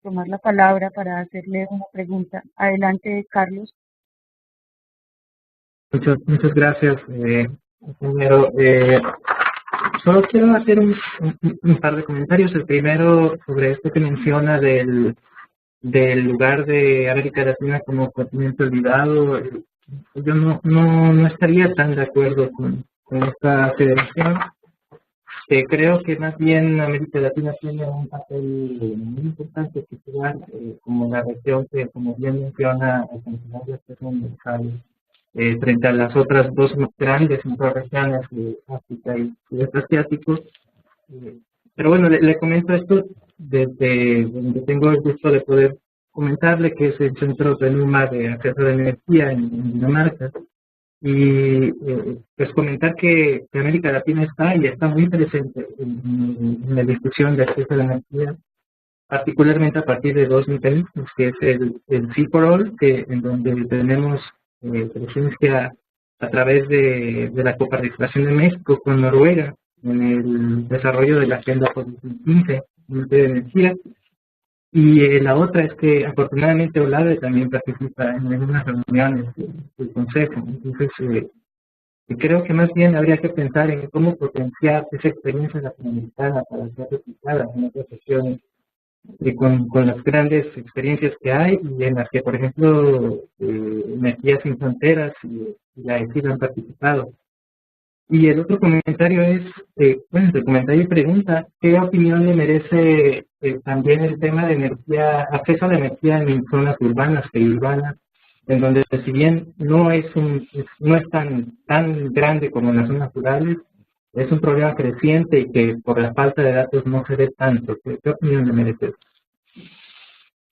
tomar la palabra para hacerle una pregunta. Adelante, Carlos. Muchas gracias, primero. Solo quiero hacer un par de comentarios. El primero sobre esto que menciona del lugar de América Latina como continente olvidado. Yo no estaría tan de acuerdo con esta afirmación. Creo que más bien América Latina tiene un papel muy importante que jugar como la región que, como bien menciona el funcionario de acceso universal, frente a las otras 2 grandes microrregiones de África y Sudeste Asiático. Pero bueno, le comento esto desde donde tengo el gusto de poder comentarle, que es el Centro RENUMA de Acceso a la Energía en Dinamarca. Y pues comentar que América Latina está muy presente en la discusión de acceso a la energía, particularmente a partir de 2 mecanismos, que es el Sea for All, en donde tenemos presencia a través de la coparticipación de México con Noruega en el desarrollo de la Agenda por 2015 en materia de energía. Y la otra es que afortunadamente OLADE también participa en algunas reuniones del Consejo. Entonces, creo que más bien habría que pensar en cómo potenciar esa experiencia latinoamericana para ser replicada en otras regiones, y con las grandes experiencias que hay y en las que, por ejemplo, Energías Sin Fronteras y la ESID han participado. Y el otro comentario es, bueno, el comentario y pregunta: ¿qué opinión le merece también el tema de energía, acceso a la energía en zonas urbanas, periurbanas, en donde, si bien no es tan grande como en las zonas rurales, es un problema creciente y que por la falta de datos no se ve tanto? ¿Qué opinión le merece?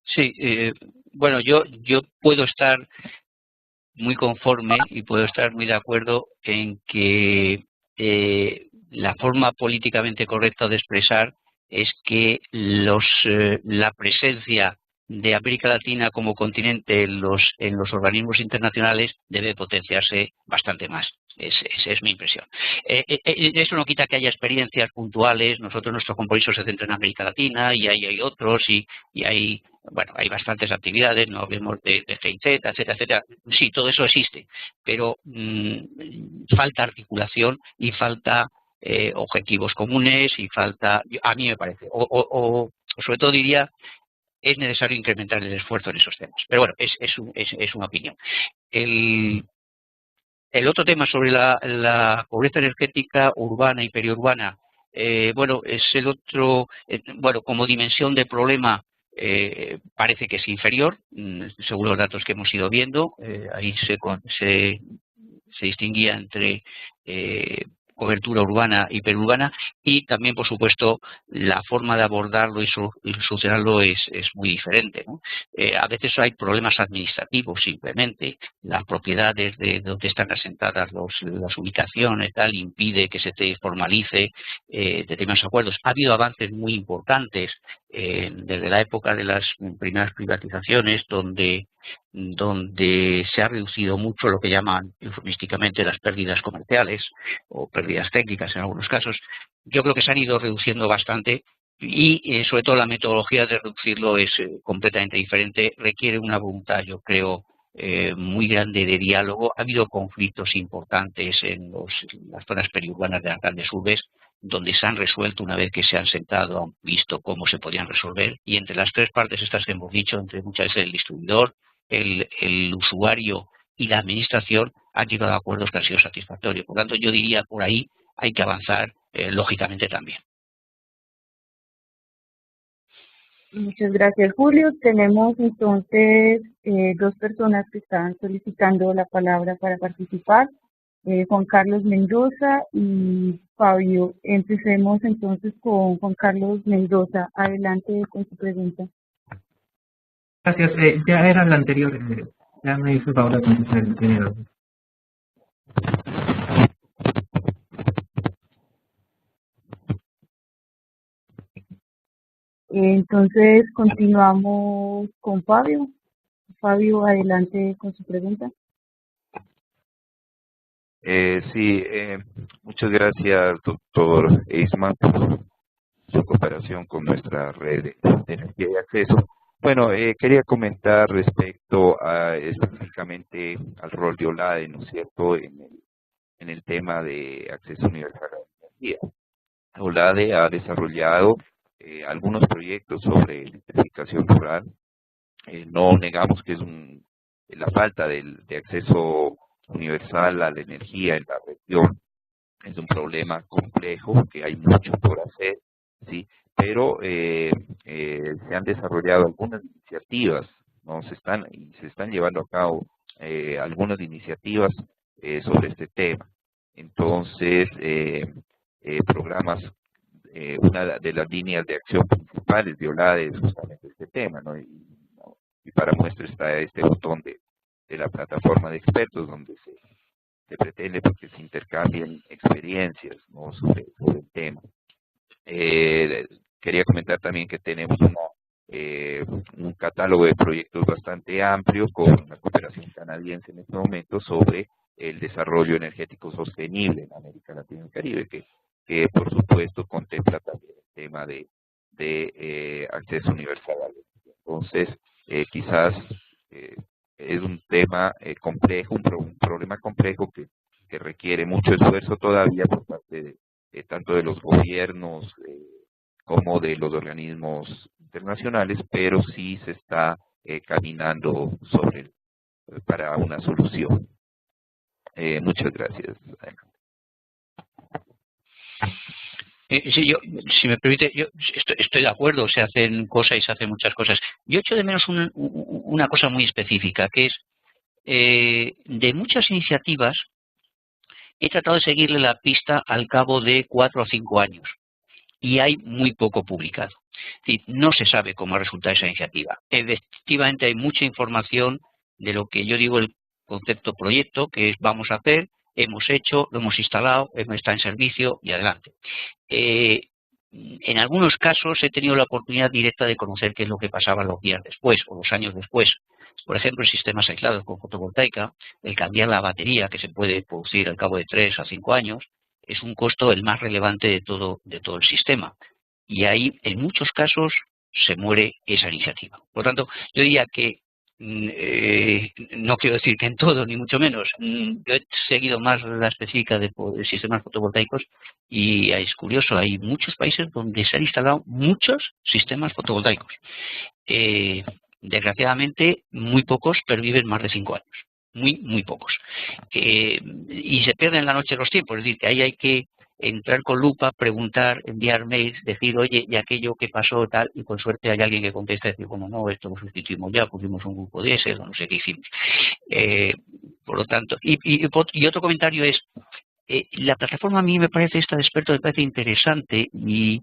Sí, bueno, yo puedo estar muy conforme y puedo estar muy de acuerdo en que la forma políticamente correcta de expresar es que la presencia de América Latina como continente en los organismos internacionales debe potenciarse bastante más. Esa es mi impresión. Eso no quita que haya experiencias puntuales. Nuestro compromiso se centra en América Latina y hay otros y hay bastantes actividades. No hablemos de GIZ, etcétera, etcétera. Sí, todo eso existe, pero falta articulación y falta objetivos comunes y falta, a mí me parece, o o sobre todo diría, es necesario incrementar el esfuerzo en esos temas. Pero bueno, es una opinión. El otro tema sobre la pobreza energética urbana y periurbana, bueno, es el otro, bueno, como dimensión de problema, parece que es inferior, según los datos que hemos ido viendo. Ahí se distinguía entre cobertura urbana y periurbana, y también, por supuesto, la forma de abordarlo y solucionarlo es muy diferente, ¿no? A veces hay problemas administrativos, simplemente las propiedades de donde están asentadas las ubicaciones, tal, impide que se te formalice determinados acuerdos. Ha habido avances muy importantes desde la época de las primeras privatizaciones, donde se ha reducido mucho lo que llaman eufemísticamente las pérdidas comerciales o pérdidas técnicas en algunos casos. Yo creo que se han ido reduciendo bastante y sobre todo la metodología de reducirlo es completamente diferente, requiere una voluntad, yo creo, muy grande de diálogo. Ha habido conflictos importantes en las zonas periurbanas de las grandes urbes, donde se han resuelto una vez que se han sentado, han visto cómo se podían resolver, y entre las tres partes estas que hemos dicho, entre muchas veces el distribuidor, el usuario y la administración, han llegado a acuerdos que han sido satisfactorios. Por tanto, yo diría por ahí hay que avanzar lógicamente también. Muchas gracias, Julio. Tenemos entonces dos personas que están solicitando la palabra para participar, Juan Carlos Mendoza y Fabio. Empecemos entonces con Juan Carlos Mendoza. Adelante con su pregunta. Gracias. Ya era la anterior. Ya me hizo favor de contestar el primero. Entonces continuamos con Fabio. Fabio, adelante con su pregunta. Sí, muchas gracias, doctor Eisman, por su cooperación con nuestra red de energía y acceso. Bueno, quería comentar respecto a específicamente al rol de OLADE, ¿no es cierto?, en el tema de acceso universal a la energía. OLADE ha desarrollado algunos proyectos sobre electrificación rural. No negamos que es la falta de acceso universal a la energía en la región es un problema complejo, que hay mucho por hacer, ¿sí? Pero se han desarrollado algunas iniciativas, ¿no? Se están llevando a cabo algunas iniciativas sobre este tema. Entonces, programas, una de las líneas de acción principales de OLADE es justamente este tema, ¿no? Y para muestra está este botón de la plataforma de expertos, donde se pretende porque se intercambien experiencias, ¿no?, sobre el tema. Quería comentar también que tenemos un catálogo de proyectos bastante amplio con la cooperación canadiense en este momento sobre el desarrollo energético sostenible en América Latina y el Caribe, que por supuesto contempla también el tema de acceso universal a la energía. Entonces, quizás es un tema complejo, un problema complejo que requiere mucho esfuerzo todavía por parte de tanto de los gobiernos como de los organismos internacionales, pero sí se está caminando para una solución. Muchas gracias. Sí, si me permite, yo estoy de acuerdo, se hacen cosas y se hacen muchas cosas. Yo echo de menos una cosa muy específica, que es, de muchas iniciativas, he tratado de seguirle la pista al cabo de 4 o 5 años, y hay muy poco publicado. Es decir, no se sabe cómo resulta esa iniciativa. Efectivamente, hay mucha información de lo que yo digo el concepto proyecto, que es vamos a hacer, hemos hecho, lo hemos instalado, está en servicio y adelante. En algunos casos he tenido la oportunidad directa de conocer qué es lo que pasaba los días después o los años después. Por ejemplo, en sistemas aislados con fotovoltaica, el cambiar la batería, que se puede producir al cabo de 3 a 5 años, es un costo el más relevante de todo el sistema. Y ahí, en muchos casos, se muere esa iniciativa. Por lo tanto, yo diría que No quiero decir que en todo, ni mucho menos. Yo he seguido más la específica de sistemas fotovoltaicos y es curioso, hay muchos países donde se han instalado muchos sistemas fotovoltaicos. Desgraciadamente, muy pocos perviven más de 5 años. Muy pocos. Y se pierden en la noche los tiempos, es decir, que ahí hay que entrar con lupa, preguntar, enviar mails, decir, oye, y aquello que pasó, tal, y con suerte hay alguien que contesta y decir, bueno, no, esto lo sustituimos ya, pusimos un grupo de ese, o no sé qué hicimos. Por lo tanto, y otro comentario es, la plataforma a mí me parece, esta de expertos me parece interesante y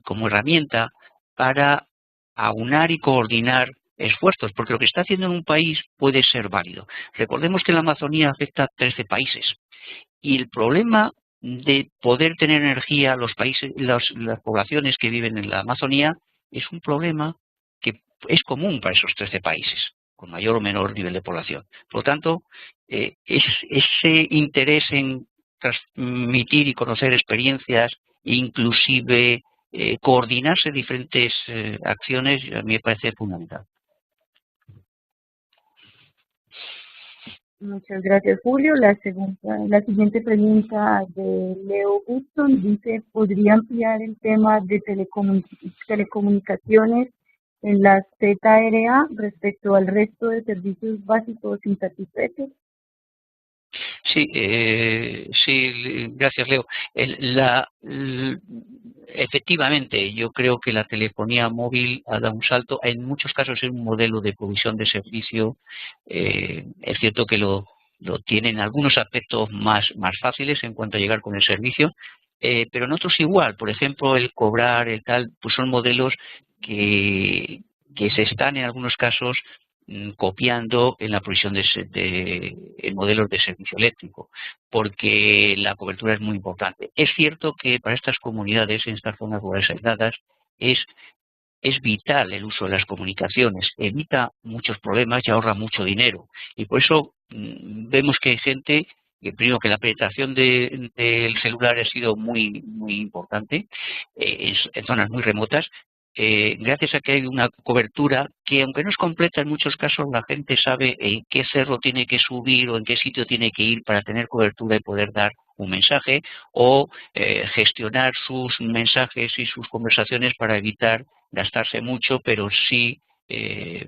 como herramienta para aunar y coordinar esfuerzos, porque lo que está haciendo en un país puede ser válido. Recordemos que la Amazonía afecta a 13 países y el problema de poder tener energía los países, las poblaciones que viven en la Amazonía es un problema que es común para esos 13 países, con mayor o menor nivel de población. Por lo tanto, ese interés en transmitir y conocer experiencias, inclusive coordinarse diferentes acciones, a mí me parece fundamental. Muchas gracias, Julio. La siguiente pregunta de Leo Guston dice, ¿podría ampliar el tema de telecomunicaciones en la ZRA respecto al resto de servicios básicos insatisfechos? Sí, gracias, Leo. Efectivamente, yo creo que la telefonía móvil ha dado un salto. En muchos casos es un modelo de provisión de servicio. Es cierto que lo tiene en algunos aspectos más fáciles en cuanto a llegar con el servicio, pero en otros igual. Por ejemplo, el cobrar, el tal, pues son modelos que se están en algunos casos copiando en la provisión de modelos de servicio eléctrico, porque la cobertura es muy importante. Es cierto que para estas comunidades, en estas zonas rurales aisladas, es vital el uso de las comunicaciones, evita muchos problemas y ahorra mucho dinero. Y por eso vemos que hay gente, que primero que la penetración del celular ha sido muy importante en zonas muy remotas, gracias a que hay una cobertura que, aunque no es completa, en muchos casos la gente sabe en qué cerro tiene que subir o en qué sitio tiene que ir para tener cobertura y poder dar un mensaje o gestionar sus mensajes y sus conversaciones para evitar gastarse mucho, pero sí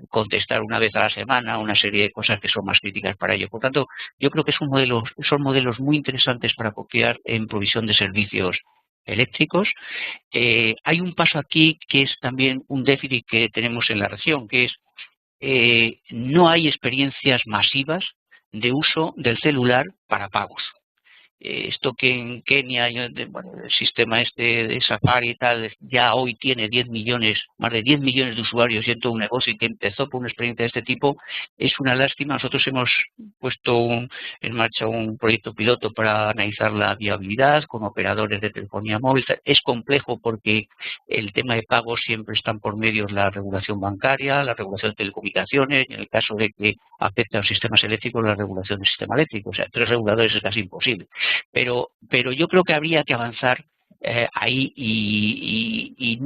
contestar una vez a la semana una serie de cosas que son más críticas para ello. Por tanto, yo creo que son modelos muy interesantes para copiar en provisión de servicios eléctricos. Hay un paso aquí que es también un déficit que tenemos en la región, que es no hay experiencias masivas de uso del celular para pagos. Esto que en Kenia, el sistema este de Safari y tal, ya hoy tiene más de 10 millones de usuarios y en todo un negocio y que empezó por una experiencia de este tipo, es una lástima. Nosotros hemos puesto en marcha un proyecto piloto para analizar la viabilidad con operadores de telefonía móvil. Es complejo porque el tema de pagos siempre están por medio la regulación bancaria, la regulación de telecomunicaciones, y en el caso de que afecte a los sistemas eléctricos, la regulación del sistema eléctrico. O sea, 3 reguladores es casi imposible. Pero yo creo que habría que avanzar ahí y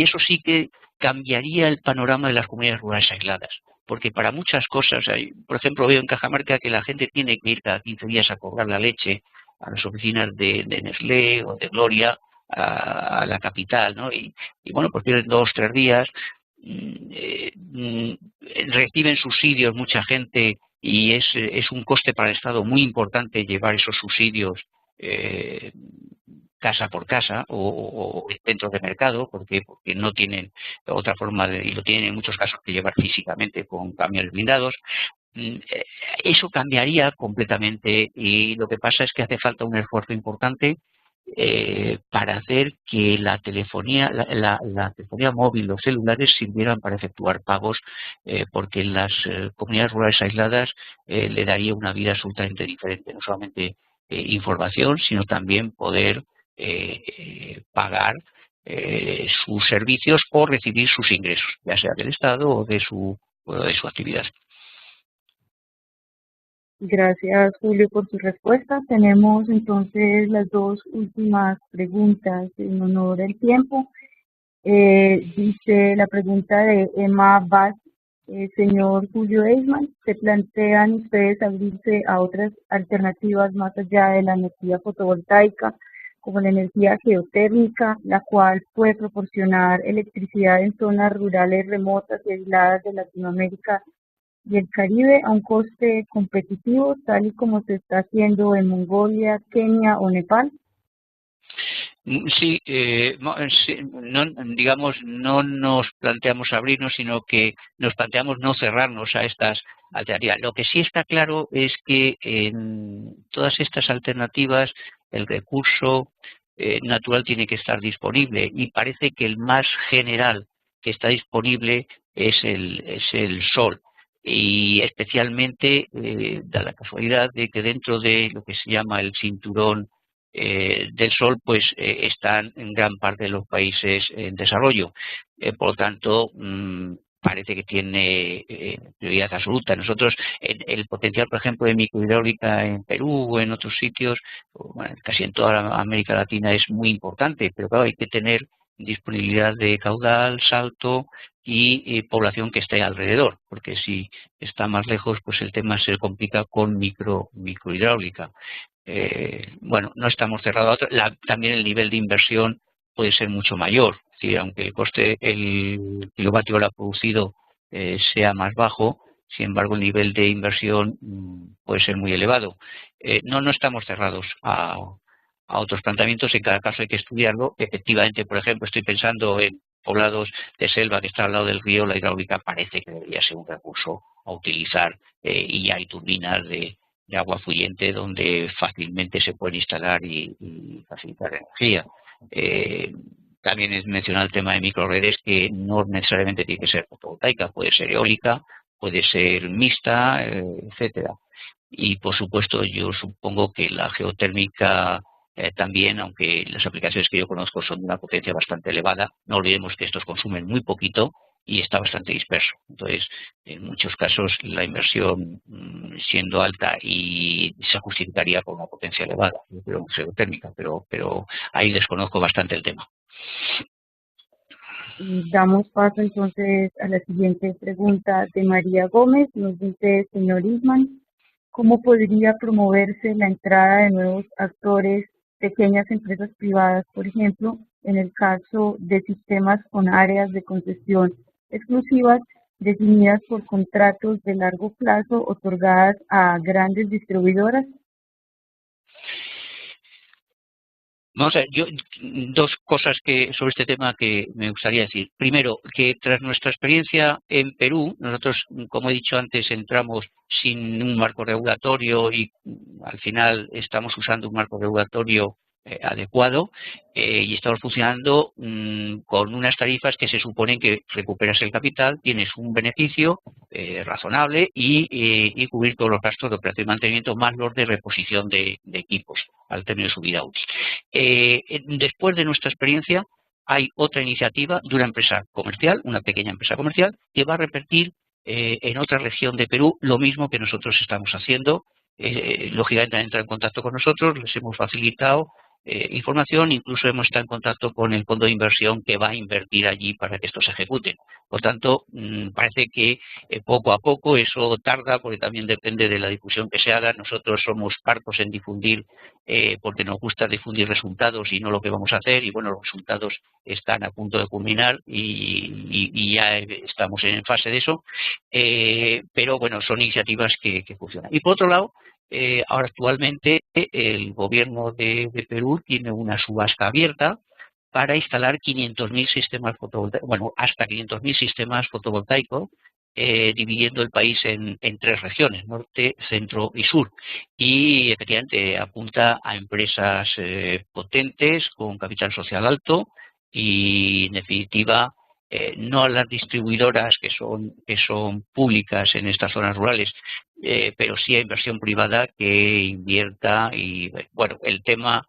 eso sí que cambiaría el panorama de las comunidades rurales aisladas, porque para muchas cosas, por ejemplo, veo en Cajamarca que la gente tiene que ir cada 15 días a cobrar la leche a las oficinas de Nestlé o de Gloria a la capital, ¿no? Y bueno, pues tienen 2 o 3 días, reciben subsidios mucha gente y es un coste para el Estado muy importante llevar esos subsidios casa por casa o dentro de mercado, porque no tienen otra forma y lo tienen en muchos casos que llevar físicamente con camiones blindados. Eso cambiaría completamente y lo que pasa es que hace falta un esfuerzo importante para hacer que la telefonía móvil, los celulares sirvieran para efectuar pagos, porque en las comunidades rurales aisladas le daría una vida absolutamente diferente, no solamente información, sino también poder pagar sus servicios o recibir sus ingresos, ya sea del Estado o de su actividad. Gracias, Julio, por su respuesta. Tenemos entonces las 2 últimas preguntas en honor al tiempo. Dice la pregunta de Emma Vaz Señor Julio Eisman, ¿se plantean ustedes abrirse a otras alternativas más allá de la energía fotovoltaica, como la energía geotérmica, la cual puede proporcionar electricidad en zonas rurales remotas y aisladas de Latinoamérica y el Caribe a un coste competitivo, tal y como se está haciendo en Mongolia, Kenia o Nepal? Sí, sí, no, digamos, no nos planteamos abrirnos, sino que nos planteamos no cerrarnos a estas alternativas. Lo que sí está claro es que en todas estas alternativas el recurso natural tiene que estar disponible y parece que el más general que está disponible es el sol. Y especialmente da la casualidad de que dentro de lo que se llama el cinturón del sol, pues están en gran parte de los países en desarrollo. Por lo tanto, parece que tiene prioridad absoluta. Nosotros, el potencial, por ejemplo, de microhidráulica en Perú o en otros sitios, bueno, casi en toda América Latina, es muy importante, pero claro, hay que tener disponibilidad de caudal, salto y población que esté alrededor, porque si está más lejos, pues el tema se complica con microhidráulica. Bueno, no estamos cerrados a otro. También el nivel de inversión puede ser mucho mayor. Es decir, aunque el coste, el kilovatio hora producido sea más bajo, sin embargo el nivel de inversión puede ser muy elevado. No estamos cerrados a otros planteamientos, en cada caso hay que estudiarlo. Efectivamente, por ejemplo, estoy pensando en poblados de selva que está al lado del río, la hidráulica parece que debería ser un recurso a utilizar y ya hay turbinas de agua fluyente donde fácilmente se puede instalar y facilitar energía. También es mencionar el tema de microredes, que no necesariamente tiene que ser fotovoltaica, puede ser eólica, puede ser mixta, etcétera. Y por supuesto yo supongo que la geotérmica también, aunque las aplicaciones que yo conozco son de una potencia bastante elevada, no olvidemos que estos consumen muy poquito y está bastante disperso. Entonces, en muchos casos la inversión siendo alta y se justificaría por una potencia elevada, yo creo geotérmica, pero ahí desconozco bastante el tema. Damos paso entonces a la siguiente pregunta de María Gómez. Nos dice, señor Isman, ¿cómo podría promoverse la entrada de nuevos actores, pequeñas empresas privadas, por ejemplo, en el caso de sistemas con áreas de concesión exclusivas definidas por contratos de largo plazo otorgadas a grandes distribuidoras? Vamos a ver, yo dos cosas sobre este tema que me gustaría decir. Primero, que tras nuestra experiencia en Perú, nosotros, como he dicho antes, entramos sin un marco regulatorio y al final estamos usando un marco regulatorio adecuado y estamos funcionando con unas tarifas que se suponen que recuperas el capital, tienes un beneficio razonable y cubrir todos los gastos de operación y mantenimiento más los de reposición de equipos al término de su vida útil. Después de nuestra experiencia hay otra iniciativa de una empresa comercial, una pequeña empresa comercial, que va a repetir en otra región de Perú lo mismo que nosotros estamos haciendo. Lógicamente han entrado en contacto con nosotros, les hemos facilitado información, incluso hemos estado en contacto con el fondo de inversión que va a invertir allí para que esto se ejecute. Por tanto, parece que poco a poco, eso tarda porque también depende de la difusión que se haga. Nosotros somos parcos en difundir porque nos gusta difundir resultados y no lo que vamos a hacer, y bueno, los resultados están a punto de culminar y ya estamos en fase de eso, pero bueno, son iniciativas que funcionan. Y por otro lado, ahora actualmente el gobierno de Perú tiene una subasta abierta para instalar 500.000 sistemas fotovoltaicos, bueno, hasta 500.000 sistemas fotovoltaicos, dividiendo el país en tres regiones, norte, centro y sur. Y efectivamente apunta a empresas potentes, con capital social alto y, en definitiva, no a las distribuidoras que son públicas en estas zonas rurales, pero sí a inversión privada que invierta. Y bueno, el tema,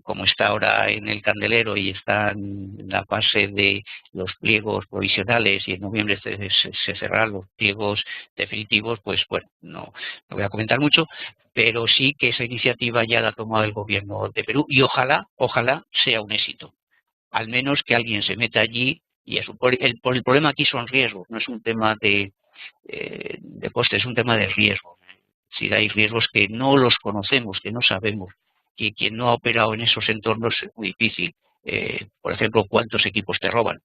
como está ahora en el candelero y está en la fase de los pliegos provisionales y en noviembre se cerrarán los pliegos definitivos, pues bueno, no voy a comentar mucho, pero sí que esa iniciativa ya la ha tomado el gobierno de Perú y ojalá sea un éxito. Al menos que alguien se meta allí Y eso, el problema aquí son riesgos, no es un tema de coste, es un tema de riesgo. Si hay riesgos que no los conocemos, que no sabemos, que quien no ha operado en esos entornos es muy difícil. Por ejemplo, ¿cuántos equipos te roban?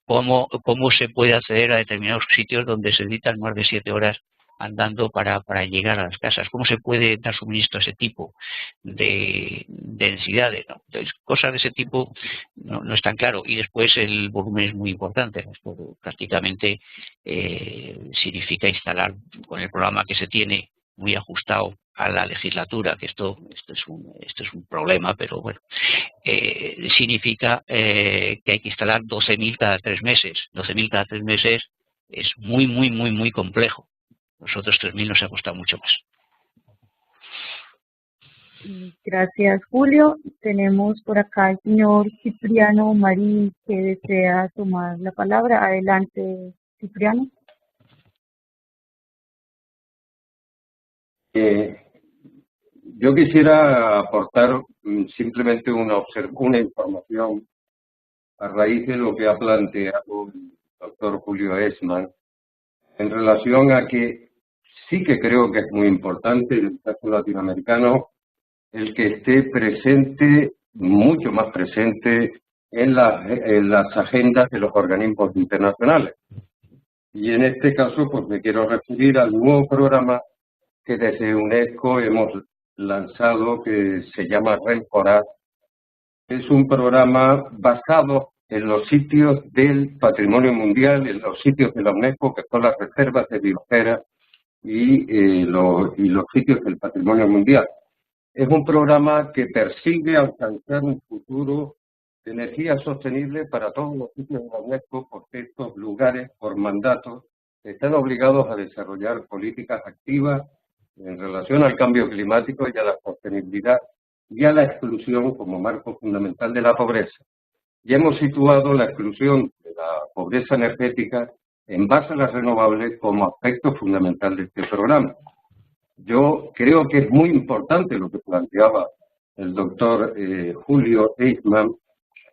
¿Cómo se puede acceder a determinados sitios donde se necesitan más de 7 horas andando para llegar a las casas? ¿Cómo se puede dar suministro a ese tipo de densidades? ¿No? Entonces, cosas de ese tipo no es tan claro. Y después el volumen es muy importante. Esto prácticamente significa instalar con el programa que se tiene muy ajustado a la legislatura, que esto es un problema, pero bueno, significa que hay que instalar 12.000 cada 3 meses. 12.000 cada 3 meses es muy complejo. Nosotros 3.000 nos ha costado mucho más. Gracias, Julio. Tenemos por acá al señor Cipriano Marín, que desea tomar la palabra. Adelante, Cipriano. Yo quisiera aportar simplemente una información a raíz de lo que ha planteado el doctor Julio Eisman en relación a que sí que creo que es muy importante en el caso latinoamericano el que esté presente, mucho más presente en las agendas de los organismos internacionales. Y en este caso, pues me quiero referir al nuevo programa que desde UNESCO hemos lanzado, que se llama RENFORAD. Es un programa basado en los sitios del patrimonio mundial, en los sitios de la UNESCO, que son las reservas de biosfera y los sitios del patrimonio mundial. Es un programa que persigue alcanzar un futuro de energía sostenible para todos los sitios de la UNESCO, porque estos lugares, por mandato, están obligados a desarrollar políticas activas en relación al cambio climático y a la sostenibilidad y a la exclusión como marco fundamental de la pobreza. Y hemos situado la exclusión de la pobreza energética en base a las renovables como aspecto fundamental de este programa. Yo creo que es muy importante lo que planteaba el doctor Julio Eisman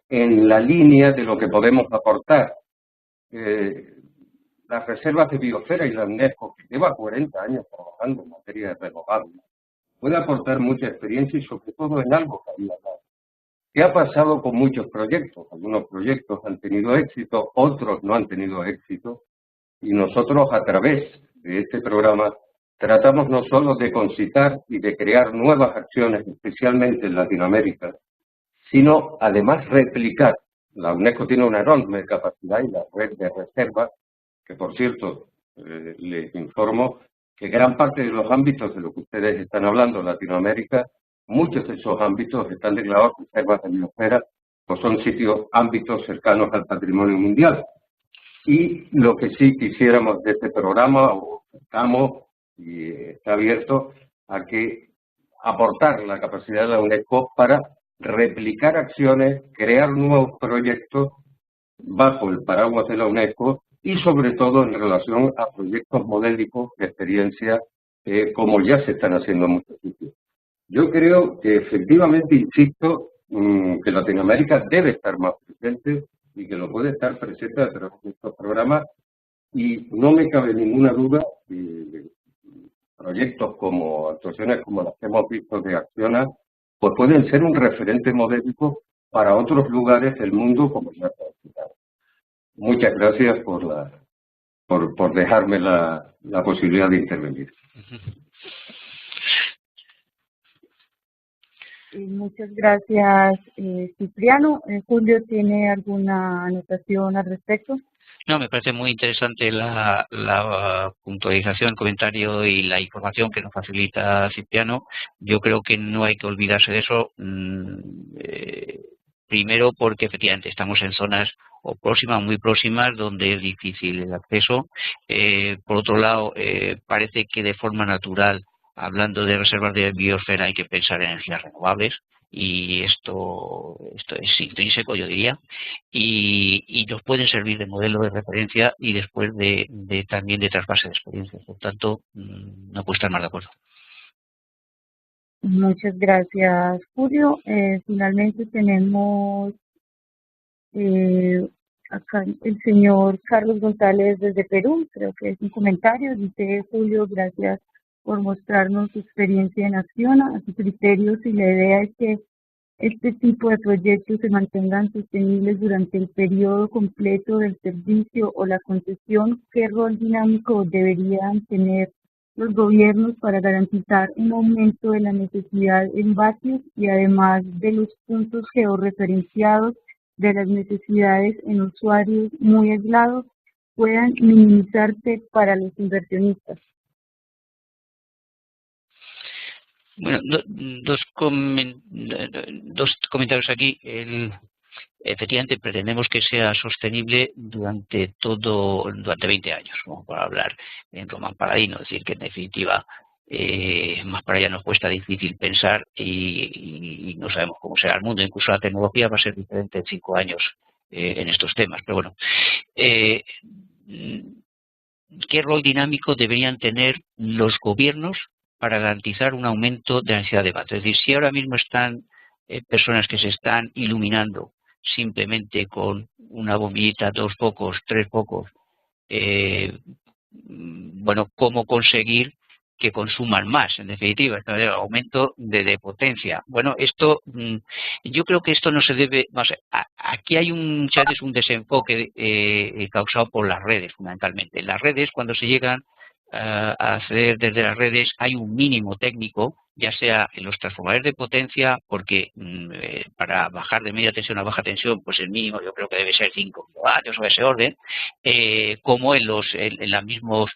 en la línea de lo que podemos aportar. Las reservas de biosfera y la UNESCO, que lleva 40 años trabajando en materia de renovables, puede aportar mucha experiencia y sobre todo en algo que había dado. ¿Qué ha pasado con muchos proyectos? Algunos proyectos han tenido éxito, otros no han tenido éxito, y nosotros a través de este programa tratamos no solo de concitar y de crear nuevas acciones, especialmente en Latinoamérica, sino además replicar. La UNESCO tiene una enorme capacidad y la red de reservas, que por cierto, les informo que gran parte de los ámbitos de lo que ustedes están hablando en Latinoamérica, muchos de esos ámbitos están declarados reservas de biosfera, pues son sitios, ámbitos cercanos al patrimonio mundial. Y lo que sí quisiéramos de este programa, o estamos y está abierto a que aportar la capacidad de la UNESCO para replicar acciones, crear nuevos proyectos bajo el paraguas de la UNESCO y sobre todo en relación a proyectos modélicos de experiencia como ya se están haciendo en muchos sitios. Yo creo que efectivamente, insisto, que Latinoamérica debe estar más presente y que lo puede estar presente a través de estos programas y no me cabe ninguna duda que proyectos como actuaciones como las que hemos visto de Acciona pues pueden ser un referente modélico para otros lugares del mundo como ya se ha citado. Muchas gracias por dejarme la posibilidad de intervenir. Muchas gracias, Cipriano. Julio, ¿tiene alguna anotación al respecto? No, me parece muy interesante la puntualización, el comentario y la información que nos facilita Cipriano. Yo creo que no hay que olvidarse de eso. Primero porque efectivamente estamos en zonas o próximas, muy próximas, donde es difícil el acceso. Por otro lado, parece que de forma natural, hablando de reservas de biosfera, hay que pensar en energías renovables. Y esto es intrínseco, yo diría, y nos pueden servir de modelo de referencia y después también de trasvase de experiencias. Por tanto, no puedo estar más de acuerdo. Muchas gracias, Julio. Finalmente tenemos Acá el señor Carlos González desde Perú, creo que es un comentario, dice: Julio, gracias por mostrarnos su experiencia en acción. A su criterio, si la idea es que este tipo de proyectos se mantengan sostenibles durante el periodo completo del servicio o la concesión, ¿qué rol dinámico deberían tener los gobiernos para garantizar un aumento de la necesidad en vatios y además de los puntos georreferenciados de las necesidades en usuarios muy aislados puedan minimizarse para los inversionistas? Bueno, dos comentarios aquí. Efectivamente, pretendemos que sea sostenible durante 20 años, como para hablar en román paladino, es decir, que en definitiva más para allá nos cuesta difícil pensar y no sabemos cómo será el mundo. Incluso la tecnología va a ser diferente en 5 años en estos temas. Pero bueno, ¿qué rol dinámico deberían tener los gobiernos para garantizar un aumento de la necesidad de vatios? Es decir, si ahora mismo están personas que se están iluminando simplemente con una bombillita, 2 focos, 3 focos, bueno, ¿cómo conseguir que consuman más? En definitiva, el aumento de potencia. Bueno, esto, yo creo que esto no se debe, aquí hay muchas veces un desenfoque causado por las redes, fundamentalmente. Las redes, cuando se llegan a hacer desde las redes, hay un mínimo técnico, ya sea en los transformadores de potencia, porque para bajar de media tensión a baja tensión, pues el mínimo yo creo que debe ser 5 kilovatios o ese orden, como en los mismos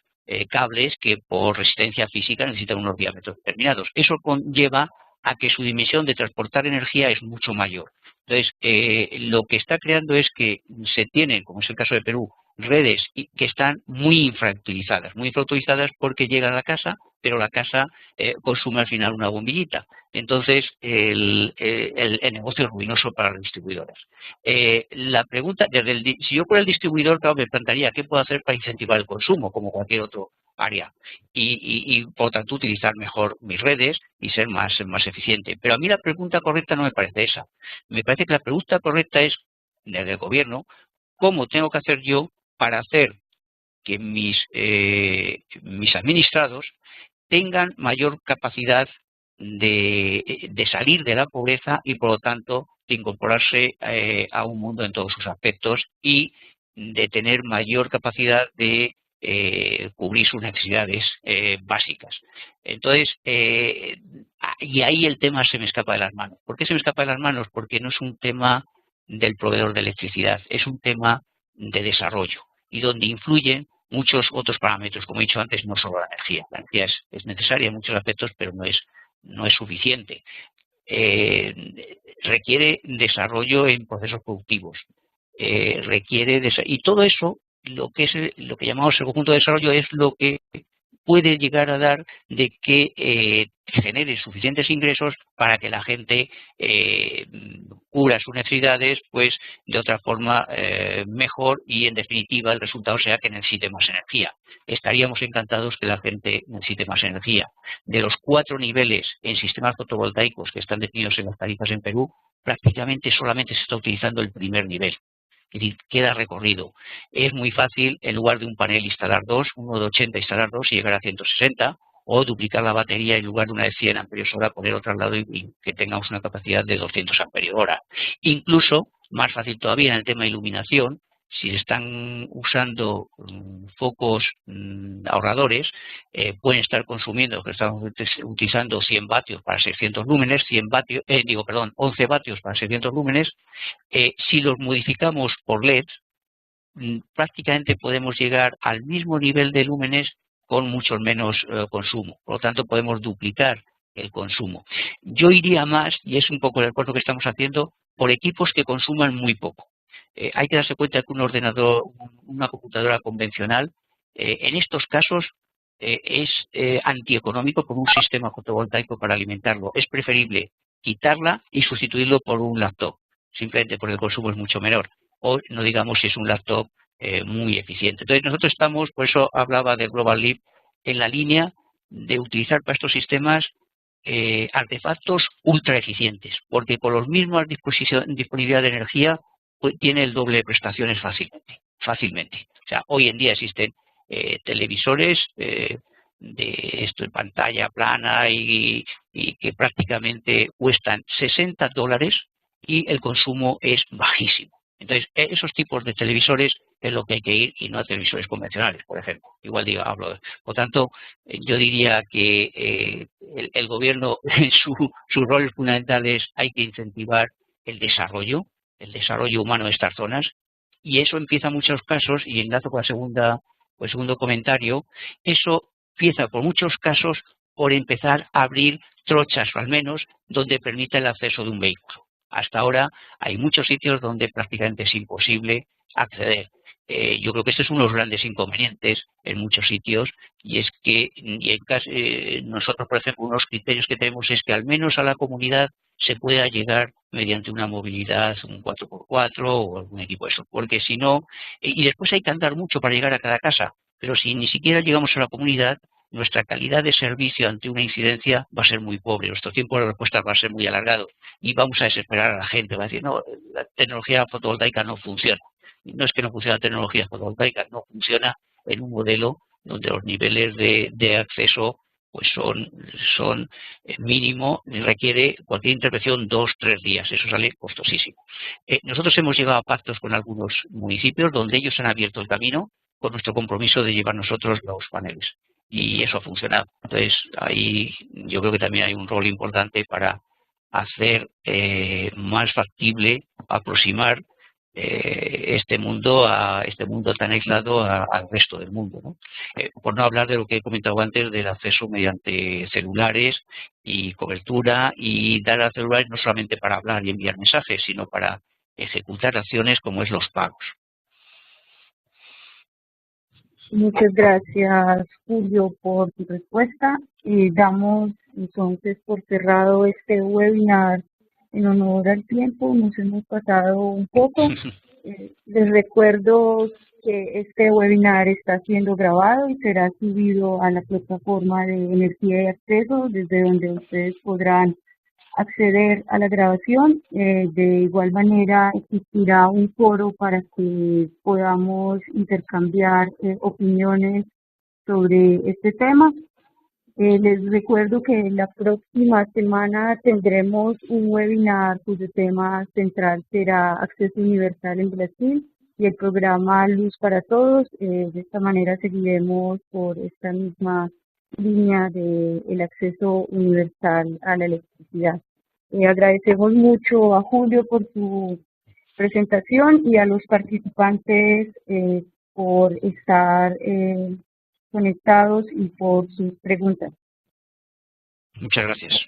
cables que por resistencia física necesitan unos diámetros determinados. Eso conlleva a que su dimensión de transportar energía es mucho mayor. Entonces, lo que está creando es que se tienen, como es el caso de Perú, redes que están muy infrautilizadas porque llegan a la casa, pero la casa consume al final una bombillita. Entonces, el negocio es ruinoso para las distribuidoras. La pregunta, si yo fuera el distribuidor, claro, me plantearía qué puedo hacer para incentivar el consumo, como cualquier otro área, y por tanto utilizar mejor mis redes y ser más eficiente. Pero a mí la pregunta correcta no me parece esa. Me parece que la pregunta correcta es, desde el gobierno, ¿cómo tengo que hacer yo para hacer que mis administrados tengan mayor capacidad de salir de la pobreza y, por lo tanto, de incorporarse a un mundo en todos sus aspectos y de tener mayor capacidad de cubrir sus necesidades básicas? Entonces, y ahí el tema se me escapa de las manos. ¿Por qué se me escapa de las manos? Porque no es un tema del proveedor de electricidad, es un tema de desarrollo y donde influyen muchos otros parámetros. Como he dicho antes, no solo la energía. La energía es necesaria en muchos aspectos, pero no es suficiente. Requiere desarrollo en procesos productivos. Y todo eso, lo que llamamos el conjunto de desarrollo, es lo que puede llegar a dar de que genere suficientes ingresos para que la gente cubra sus necesidades pues de otra forma mejor, y en definitiva el resultado sea que necesite más energía. Estaríamos encantados que la gente necesite más energía. De los 4 niveles en sistemas fotovoltaicos que están definidos en las tarifas en Perú, prácticamente solamente se está utilizando el primer nivel. Es decir, queda recorrido. Es muy fácil, en lugar de un panel instalar 2, uno de 80 instalar 2 y llegar a 160, o duplicar la batería, en lugar de una de 100 amperios hora, poner otra al lado y que tengamos una capacidad de 200 amperios hora. Incluso, más fácil todavía en el tema de iluminación, si están usando focos ahorradores, pueden estar consumiendo, que estamos utilizando 100 vatios para 600 lúmenes, 11 vatios para 600 lúmenes. Si los modificamos por LED, prácticamente podemos llegar al mismo nivel de lúmenes con mucho menos consumo. Por lo tanto, podemos duplicar el consumo. Yo iría más, y es un poco el esfuerzo que estamos haciendo, por equipos que consuman muy poco. Hay que darse cuenta que un ordenador, una computadora convencional, en estos casos es antieconómico con un sistema fotovoltaico para alimentarlo. Es preferible quitarla y sustituirlo por un laptop, simplemente porque el consumo es mucho menor. O no digamos si es un laptop muy eficiente. Entonces nosotros estamos, por eso hablaba del Global Leap, en la línea de utilizar para estos sistemas artefactos ultra eficientes, porque con los mismos disponibilidad de energía tiene el doble de prestaciones fácilmente. O sea, hoy en día existen televisores de esto en pantalla plana y que prácticamente cuestan $60 y el consumo es bajísimo. Entonces, esos tipos de televisores es lo que hay que ir y no a televisores convencionales, por ejemplo. Igual hablo. Por tanto, yo diría que el gobierno, su rol fundamental es hay que incentivar el desarrollo humano de estas zonas, y eso empieza en muchos casos, y enlazo con el segundo comentario, eso empieza por muchos casos por empezar a abrir trochas, o al menos donde permita el acceso de un vehículo. Hasta ahora hay muchos sitios donde prácticamente es imposible acceder. Yo creo que este es uno de los grandes inconvenientes en muchos sitios, y es que nosotros, por ejemplo, unos criterios que tenemos es que al menos a la comunidad se pueda llegar mediante una movilidad, un 4x4 o algún equipo de eso, porque si no, y después hay que andar mucho para llegar a cada casa, pero si ni siquiera llegamos a la comunidad, nuestra calidad de servicio ante una incidencia va a ser muy pobre, nuestro tiempo de respuesta va a ser muy alargado y vamos a desesperar a la gente, va a decir, no, la tecnología fotovoltaica no funciona. No es que no funcione la tecnología fotovoltaica, no funciona en un modelo donde los niveles de acceso pues son mínimo, requiere cualquier intervención 2-3 días, eso sale costosísimo. Nosotros hemos llegado a pactos con algunos municipios donde ellos han abierto el camino con nuestro compromiso de llevar nosotros los paneles, y eso ha funcionado. Entonces ahí yo creo que también hay un rol importante para hacer más factible, aproximar este mundo tan aislado al resto del mundo, ¿no? Por no hablar de lo que he comentado antes del acceso mediante celulares y cobertura, y dar a celulares no solamente para hablar y enviar mensajes, sino para ejecutar acciones como es los pagos. Muchas gracias, Julio, por tu respuesta. Y damos entonces por cerrado este webinar en honor al tiempo. Nos hemos pasado un poco. Les recuerdo que este webinar está siendo grabado y será subido a la plataforma de Energía y Acceso, desde donde ustedes podrán acceder a la grabación. De igual manera existirá un foro para que podamos intercambiar opiniones sobre este tema. Les recuerdo que la próxima semana tendremos un webinar cuyo tema central será acceso universal en Brasil y el programa Luz para Todos. De esta manera seguiremos por esta misma línea del acceso universal a la electricidad. Agradecemos mucho a Julio por su presentación y a los participantes por estar conectados y por sus preguntas. Muchas gracias.